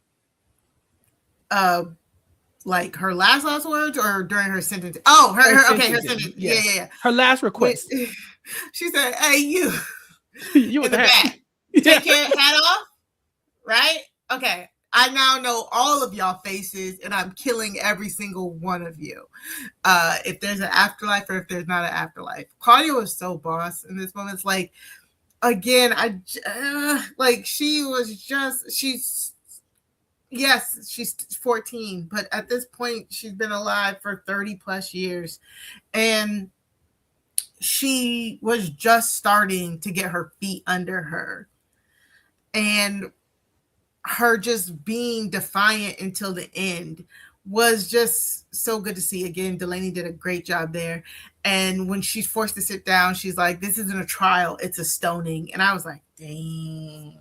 Like her last words or during her sentence? Oh, her sentence. Yes. Yeah. Her last request. She said, hey, you in the back. Take your hat off, right? Okay. I now know all of y'all faces, and I'm killing every single one of you. If there's an afterlife or if there's not an afterlife. Claudia was so boss in this moment. It's like, again, she's 14, but at this point, she's been alive for 30 plus years. And she was just starting to get her feet under her. And her just being defiant until the end was just so good to see. Again, Delaney did a great job there. And when she's forced to sit down, she's like, this isn't a trial, it's a stoning. And I was like, dang.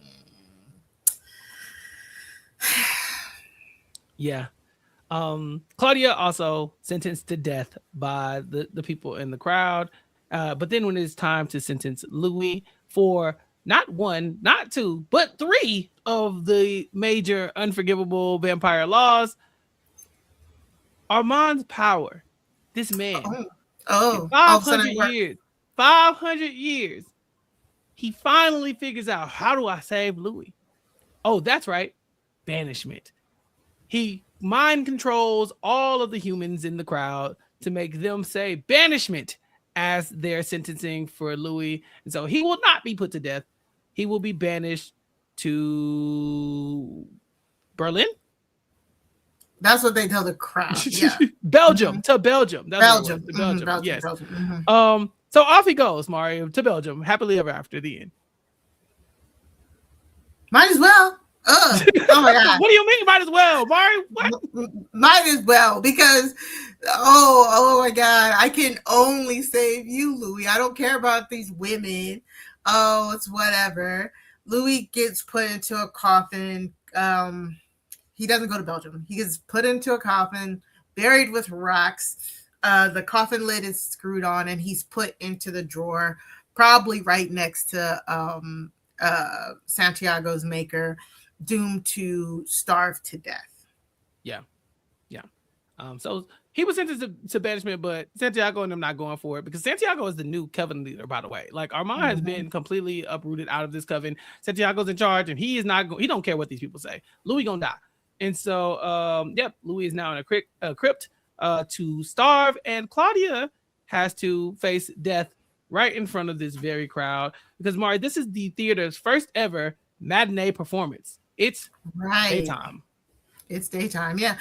Yeah. Claudia also sentenced to death by the people in the crowd. But then when it's time to sentence Louis for not 1, not 2, but 3 of the major unforgivable vampire laws, Armand's power, this man, 500 years, he finally figures out, how do I save Louis? Oh, that's right, banishment. He mind controls all of the humans in the crowd to make them say banishment as their sentencing for Louis. And so he will not be put to death. He will be banished to Berlin. That's what they tell the crowd. Yeah. Belgium. To Belgium. That's Belgium. Belgium. Yes. Belgium. So off he goes, Mario, to Belgium. Happily ever after, the end. Might as well. Oh my God. What do you mean might as well, Mario? What? Might as well, because oh my God, I can only save you, Louis. I don't care about these women. Oh, it's whatever. Louis gets put into a coffin. He doesn't go to Belgium. He gets put into a coffin, buried with rocks. The coffin lid is screwed on, and he's put into the drawer, probably right next to Santiago's maker, doomed to starve to death. Yeah. So he was sentenced to banishment, but Santiago and them not going for it, because Santiago is the new coven leader, by the way. Like, Armand has been completely uprooted out of this coven. Santiago's in charge, and he is not. He don't care what these people say. Louis gonna die, and so Louis is now in a crypt to starve, and Claudia has to face death right in front of this very crowd because Mari, this is the theater's first ever matinee performance. It's daytime. It's daytime, yeah.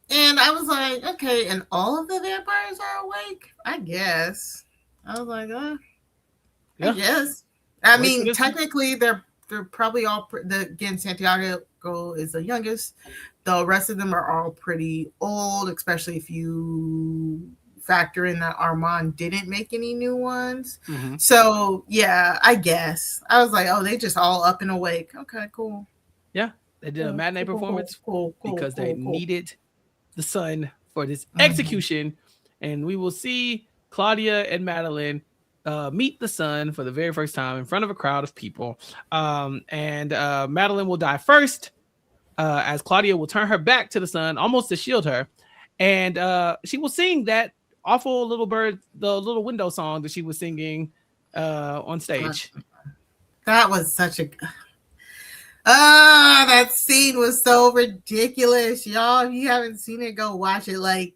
And I was like, okay, and all of the vampires are awake? I guess. I was like, I guess. I mean, technically, they're probably all, again, Santiago is the youngest. The rest of them are all pretty old, especially if you factor in that Armand didn't make any new ones. Mm-hmm. So, yeah, I guess. I was like, oh, they just all up and awake. Okay, cool. Yeah, they did a matinee performance because they needed the sun for this execution, and we will see Claudia and Madeline meet the sun for the very first time in front of a crowd of people. And Madeline will die first, as Claudia will turn her back to the sun, almost to shield her, and she will sing that awful little bird, the little window song that she was singing on stage. That was such a that scene was so ridiculous, y'all. If you haven't seen it, go watch it. Like,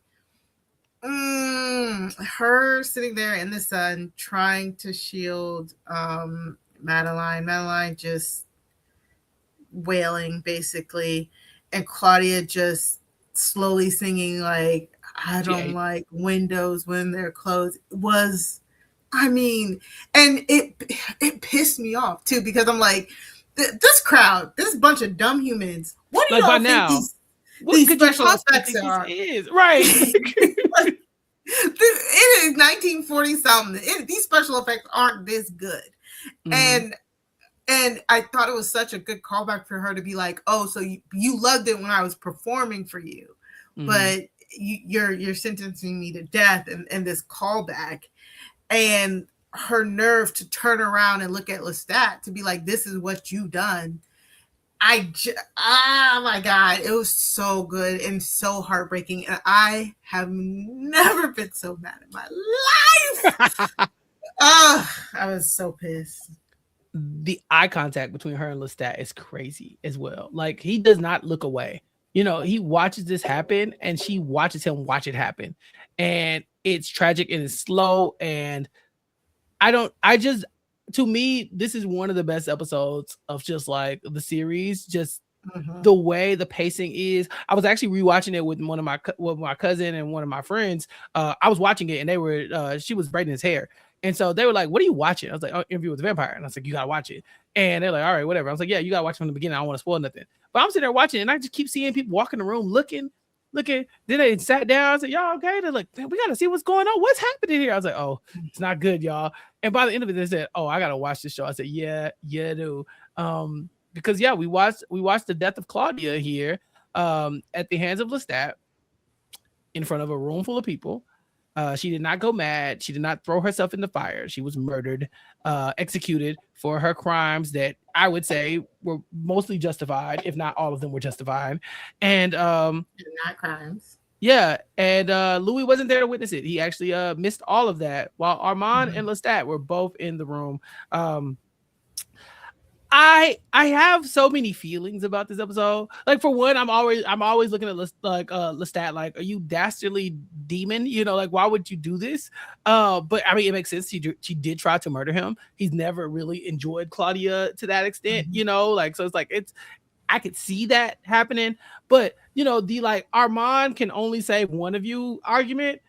her sitting there in the sun trying to shield Madeline just wailing basically, and Claudia just slowly singing like, I don't like windows when they're closed. Was, I mean, and it pissed me off too, because I'm like, this crowd, this bunch of dumb humans, what do you all think these special effects are? Right. It is 1940 something. These special effects aren't this good. And I thought it was such a good callback for her to be like, oh, so you loved it when I was performing for you, but you're sentencing me to death, and this callback, and her nerve to turn around and look at Lestat to be like, this is what you've done. Oh my God, it was so good and so heartbreaking. And I have never been so mad in my life. I was so pissed. The eye contact between her and Lestat is crazy as well. Like, he does not look away. You know, he watches this happen and she watches him watch it happen. And it's tragic and it's slow. And to me, this is one of the best episodes of just like the series, just the way the pacing is. I was actually rewatching it with my cousin and one of my friends. I was watching it and they were, she was braiding his hair. And so they were like, what are you watching? I was like, oh, Interview with the Vampire. And I was like, you got to watch it. And they're like, all right, whatever. I was like, yeah, you got to watch it from the beginning. I don't want to spoil nothing. But I'm sitting there watching and I just keep seeing people walk in the room looking. Then they sat down. I said, y'all okay? They're like, we got to see what's going on. What's happening here? I was like, oh, it's not good, y'all. And by the end of it, they said, oh, I got to watch this show. I said, yeah, do. Because we watched the death of Claudia here at the hands of Lestat in front of a room full of people. She did not go mad. She did not throw herself in the fire. She was murdered, executed for her crimes that I would say were mostly justified, if not all of them were justified. And not crimes. Yeah, and Louis wasn't there to witness it. He actually missed all of that, while Armand and Lestat were both in the room. I have so many feelings about this episode. Like, for one, I'm always looking at Lestat like, are you dastardly demon? You know, like, why would you do this? But I mean, it makes sense. She did try to murder him. He's never really enjoyed Claudia to that extent, you know, like, so it's like, I could see that happening. But, you know, the like Armand can only save one of you argument,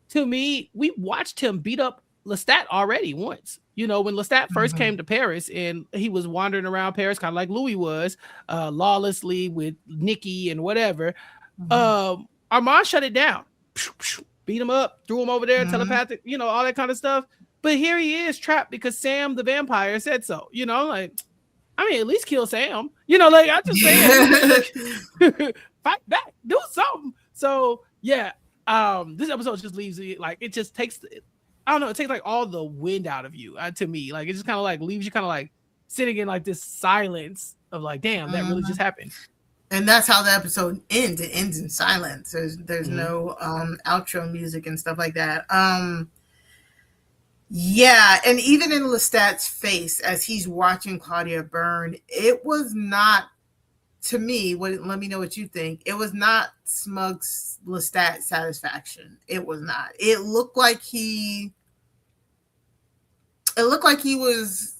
to me, we watched him beat up Lestat already once. You know, when Lestat first came to Paris and he was wandering around Paris, kind of like Louis was, lawlessly with Nikki and whatever, Armand shut it down, beat him up, threw him over there, telepathic, you know, all that kind of stuff. But here he is trapped because Sam the vampire said so, you know, like, I mean, at least kill Sam, you know, like, I'm just saying, fight back, do something. So yeah, this episode just leaves it like, it just takes, I don't know, it takes like all the wind out of you, to me. Like, it just kind of like leaves you kind of like sitting in like this silence of like, damn, that really just happened. And that's how the episode ends. It ends in silence. There's no outro music and stuff like that. Yeah, and even in Lestat's face as he's watching Claudia burn, it was not to me, let me know what you think. It was not Smug's Lestat satisfaction. It was not. It looked like he was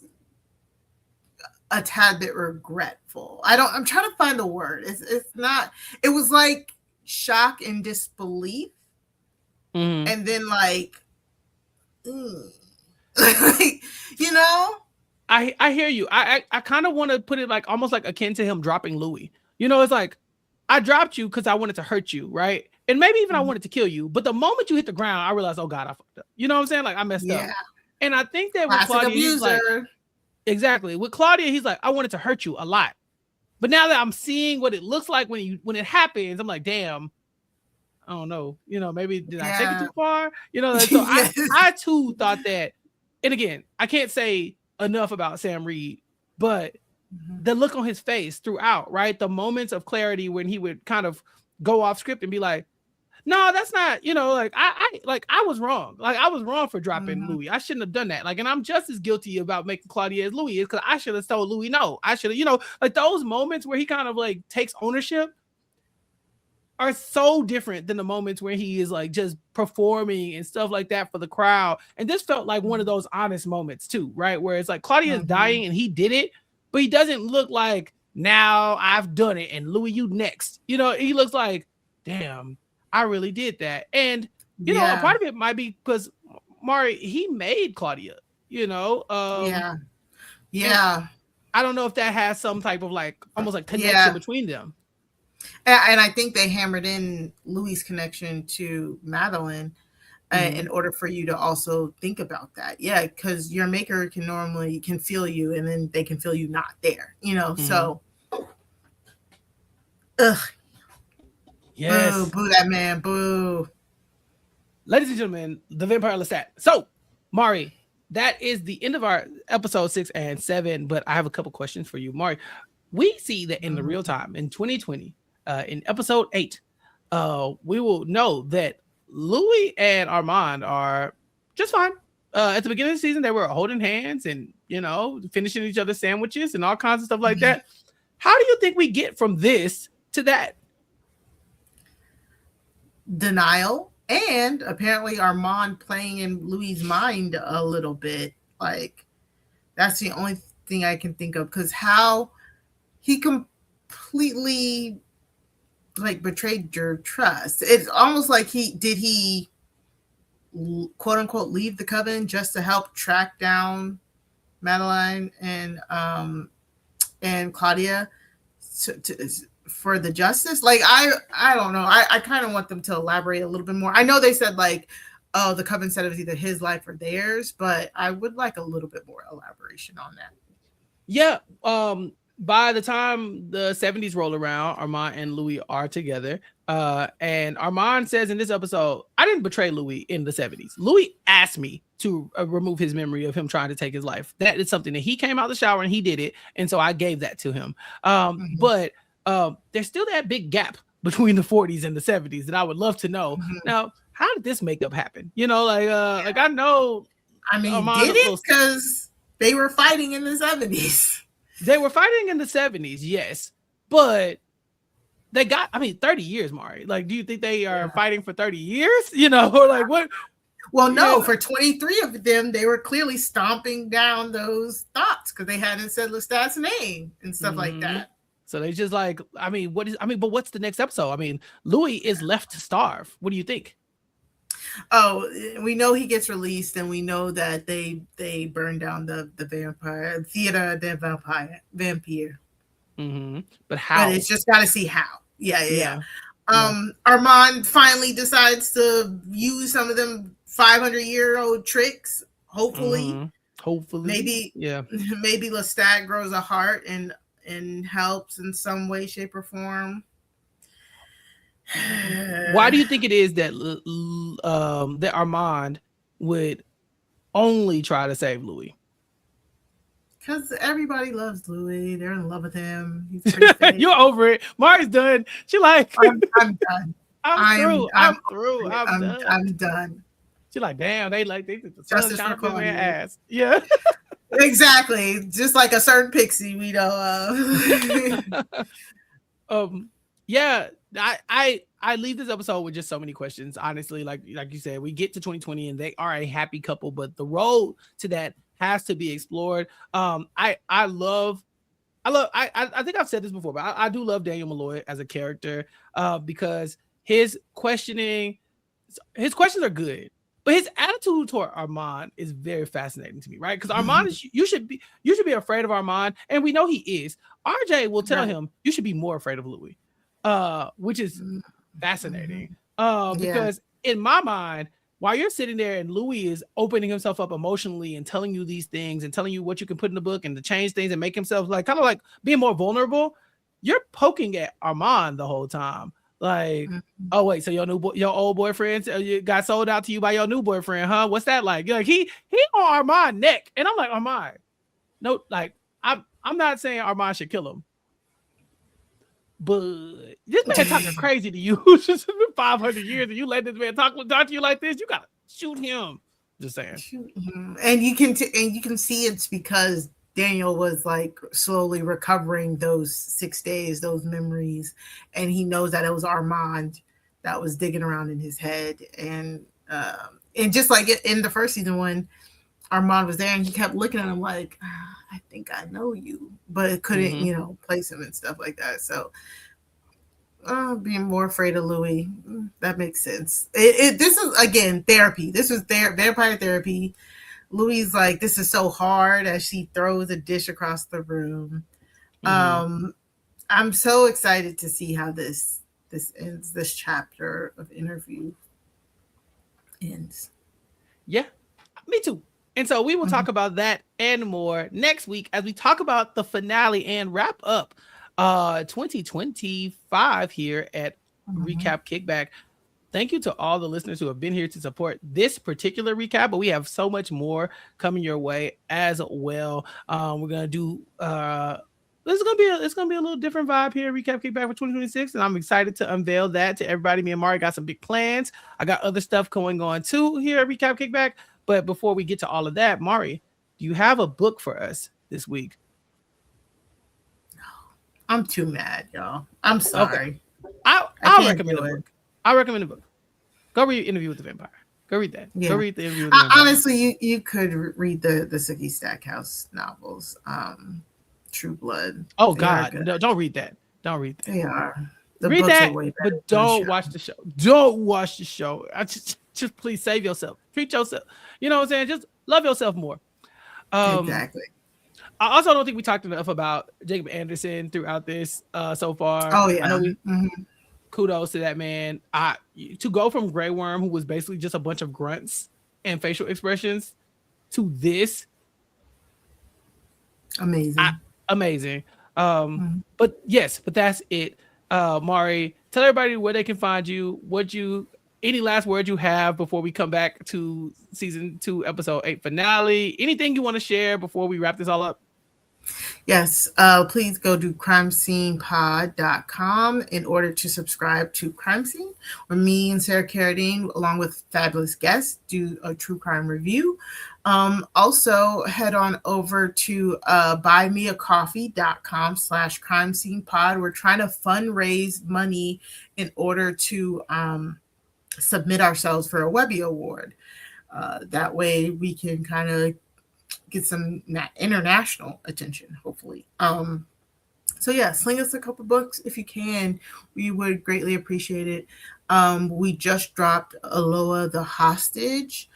a tad bit regretful. I'm trying to find the word. It's not. It was like shock and disbelief, and then like, like, you know. I hear you. I kind of want to put it like almost like akin to him dropping Louis. You know, it's like I dropped you because I wanted to hurt you, right? And maybe even I wanted to kill you. But the moment you hit the ground, I realized, oh God, I fucked up. You know what I'm saying? Like I messed up. And I think that with Claudia, he's like, exactly. With Claudia, he's like, I wanted to hurt you a lot. But now that I'm seeing what it looks like when it happens, I'm like, damn, I don't know. You know, maybe did I take it too far? You know, so I too thought that. And again, I can't say enough about Sam Reid, but the look on his face throughout, right? The moments of clarity when he would kind of go off script and be like, no, that's not, you know, like I was wrong. Like I was wrong for dropping Louis. I shouldn't have done that. Like, and I'm just as guilty about making Claudia as Louis is because I should have told Louis no. I should have, you know, like those moments where he kind of like takes ownership are so different than the moments where he is like just performing and stuff like that for the crowd. And this felt like one of those honest moments too, right? Where it's like Claudia is dying and he did it, but he doesn't look like now I've done it and Louis, you next. You know, he looks like, damn, I really did that. And you know, a part of it might be because Mari, he made Claudia, you know. Yeah. I don't know if that has some type of like almost like connection between them. And I think they hammered in Louis' connection to Madeline in order for you to also think about that. Yeah, because your maker can feel you, and then they can feel you not there. You know, so. Ugh. Yes. Boo that man. Boo. Ladies and gentlemen, the Vampire Lestat. So, Mari, that is the end of our episode 6 and 7. But I have a couple questions for you, Mari. We see that in the real time in 2020. In episode 8, we will know that Louis and Armand are just fine. At the beginning of the season, they were holding hands and, you know, finishing each other's sandwiches and all kinds of stuff like that. How do you think we get from this to that? Denial, and apparently Armand playing in Louis' mind a little bit. Like, that's the only thing I can think of, because how he completely like betrayed your trust. It's almost like he quote unquote leave the coven just to help track down Madeline and Claudia for the justice. Like I don't know. I kind of want them to elaborate a little bit more. I know they said like, oh, the coven said it was either his life or theirs, but I would like a little bit more elaboration on that. Yeah. By the time the 70s roll around, Armand and Louis are together. And Armand says in this episode, I didn't betray Louis in the 70s. Louis asked me to remove his memory of him trying to take his life. That is something that he came out the shower and he did it. And so I gave that to him. But there's still that big gap between the 40s and the 70s that I would love to know. Now, how did this makeup happen? You know, like I know. I mean, Armand did it because they were fighting in the 70s. They were fighting in the 70s, yes, but they got, 30 years, Mari. Like, do you think they are fighting for 30 years? You know, or like what? Well, no, for 23 of them, they were clearly stomping down those thoughts because they hadn't said Lestat's name and stuff like that. So they just like, but what's the next episode? Louis is left to starve. What do you think? Oh, we know he gets released, and we know that they burn down the vampire theater, the vampire. But how? But it's just got to see how. Yeah. Armand finally decides to use some of them 500-year-old tricks. Hopefully, maybe Lestat grows a heart and helps in some way, shape, or form. Why do you think it is that that Armand would only try to save Louis? Because everybody loves Louis. They're in love with him. He's You're over it. Mari's done. She like, I'm done. I'm through. I'm done. She like, damn, they the sun shine up in their ass. Yeah. Exactly. Just like a certain pixie we know of. Um, yeah, I leave this episode with just so many questions. Honestly, like you said, we get to 2020 and they are a happy couple, but the road to that has to be explored. I think I've said this before, but I do love Daniel Malloy as a character, because his questioning, his questions are good, but his attitude toward Armand is very fascinating to me, right? Because Armand is, you should be afraid of Armand, and we know he is. RJ will tell Right. him you should be more afraid of Louis, which is fascinating. Yeah. Because in my mind, while you're sitting there and Louis is opening himself up emotionally and telling you these things and telling you what you can put in the book and to change things and make himself like kind of like being more vulnerable, you're poking at Armand the whole time. Like, oh wait, so your old boyfriend you got sold out to you by your new boyfriend, huh? What's that like? You're like he on Armand's neck, and I'm like, Armand, no, like I'm not saying Armand should kill him, but this man talking crazy to you. It's been 500 years, and you let this man talk to you like this. You gotta shoot him. Just saying. And you can see it's because Daniel was like slowly recovering those 6 days, those memories, and he knows that it was Armand that was digging around in his head, and just like in the first season when Armand was there and he kept looking at him like, I think I know you, but it couldn't, place him and stuff like that. So being more afraid of Louis, that makes sense. This is again therapy. This is vampire therapy. Louis like, this is so hard as she throws a dish across the room. I'm so excited to see how this ends. This chapter of interview ends. Yeah, me too. And so we will talk about that and more next week as we talk about the finale and wrap up 2025 here at Recap Kickback. Thank you to all the listeners who have been here to support this particular recap, but we have so much more coming your way as well. We're gonna do it's gonna be a little different vibe here, Recap Kickback for 2026, and I'm excited to unveil that to everybody. Me and Mari got some big plans. I got other stuff going on too here at Recap Kickback. But before we get to all of that, Mari, do you have a book for us this week? I'm too mad, y'all. I'm sorry. Okay. I'll recommend a book. I'll recommend a book. Go read Interview with the Vampire. Go read that. Yeah. Go read the Interview with the Vampire. Honestly, you could read the Sookie Stackhouse novels. True Blood. Oh God, no, don't read that. Don't read that. They are. Read that, but don't watch the show. Don't watch the show. Just please save yourself. Treat yourself. You know what I'm saying? Just love yourself more. Exactly. I also don't think we talked enough about Jacob Anderson throughout this so far. Oh yeah. I know kudos to that man. To go from Grey Worm, who was basically just a bunch of grunts and facial expressions, to this, amazing. But that's it. Mari, tell everybody where they can find you. Any last words you have before we come back to season 2, episode 8 finale? Anything you want to share before we wrap this all up? Yes, please go to crimescenepod.com in order to subscribe to Crime Scene, where me and Sarah Carradine, along with fabulous guests, do a true crime review. Also, head on over to buymeacoffee.com/crimescenepod. We're trying to fundraise money in order to submit ourselves for a Webby Award. That way we can kind of get some international attention, hopefully. So yeah, sling us a couple books if you can. We would greatly appreciate it. We just dropped Aloha the Hostage,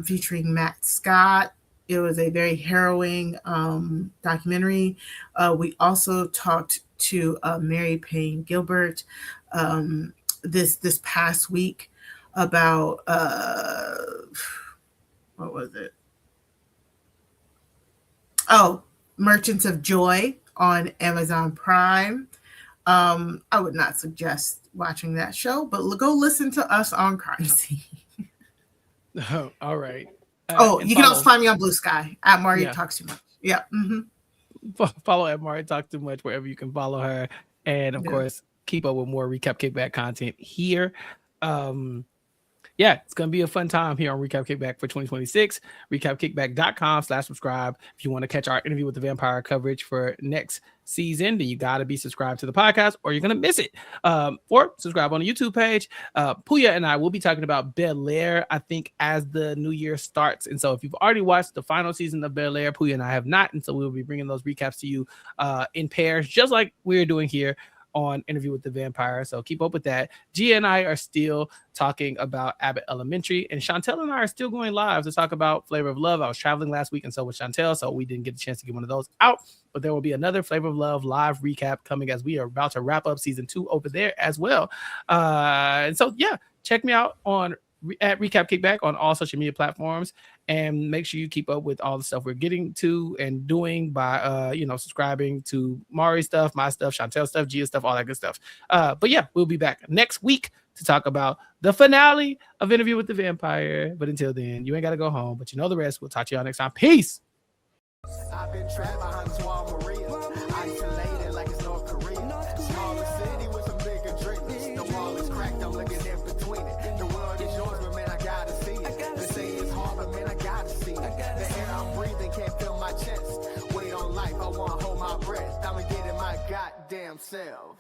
featuring Matt Scott. It was a very harrowing documentary. We also talked to Mary Payne Gilbert this past week about what was it? Oh, Merchants of Joy on Amazon Prime. I would not suggest watching that show, but go listen to us on Crime Scene. Oh, all right. You can also find me on Bluesky at Mari Talks Too Much. Yeah. Follow at Mari Talks Too Much wherever you can follow her, and of course keep up with more Recap Kickback content here. yeah, it's going to be a fun time here on Recap Kickback for 2026. RecapKickback.com/subscribe. If you want to catch our interview with the vampire coverage for next season, then you got to be subscribed to the podcast or you're going to miss it. Or subscribe on the YouTube page. Puya and I will be talking about Bel Air, I think, as the new year starts. And so if you've already watched the final season of Bel Air, Puya and I have not. And so we'll be bringing those recaps to you in pairs, just like we're doing here on Interview with the Vampire. So keep up with that. Gia and I are still talking about Abbott Elementary, and Chantel and I are still going live to talk about Flavor of Love. I was traveling last week, and so was Chantel, so we didn't get a chance to get one of those out, but there will be another Flavor of Love live recap coming as we are about to wrap up season 2 over there as well. And so, yeah, check me out at Recap Kickback on all social media platforms, and make sure you keep up with all the stuff we're getting to and doing by subscribing to Mari's stuff, my stuff, Chantel's stuff, Gia's stuff, all that good stuff. But yeah, we'll be back next week to talk about the finale of Interview with the Vampire. But until then, you ain't got to go home, but you know the rest. We'll talk to y'all next time. Peace. I've been trapped behind Swamp Maria, isolated like it's North Korea. Smaller city with some bigger dreams. The wall is cracked, I'm looking in between it. The world is yours, but man, I gotta see it. They say it's hard, but man, I gotta see it. The air I'm breathing can't feel my chest. Wait on life, I wanna hold my breath. I'ma get in my goddamn self.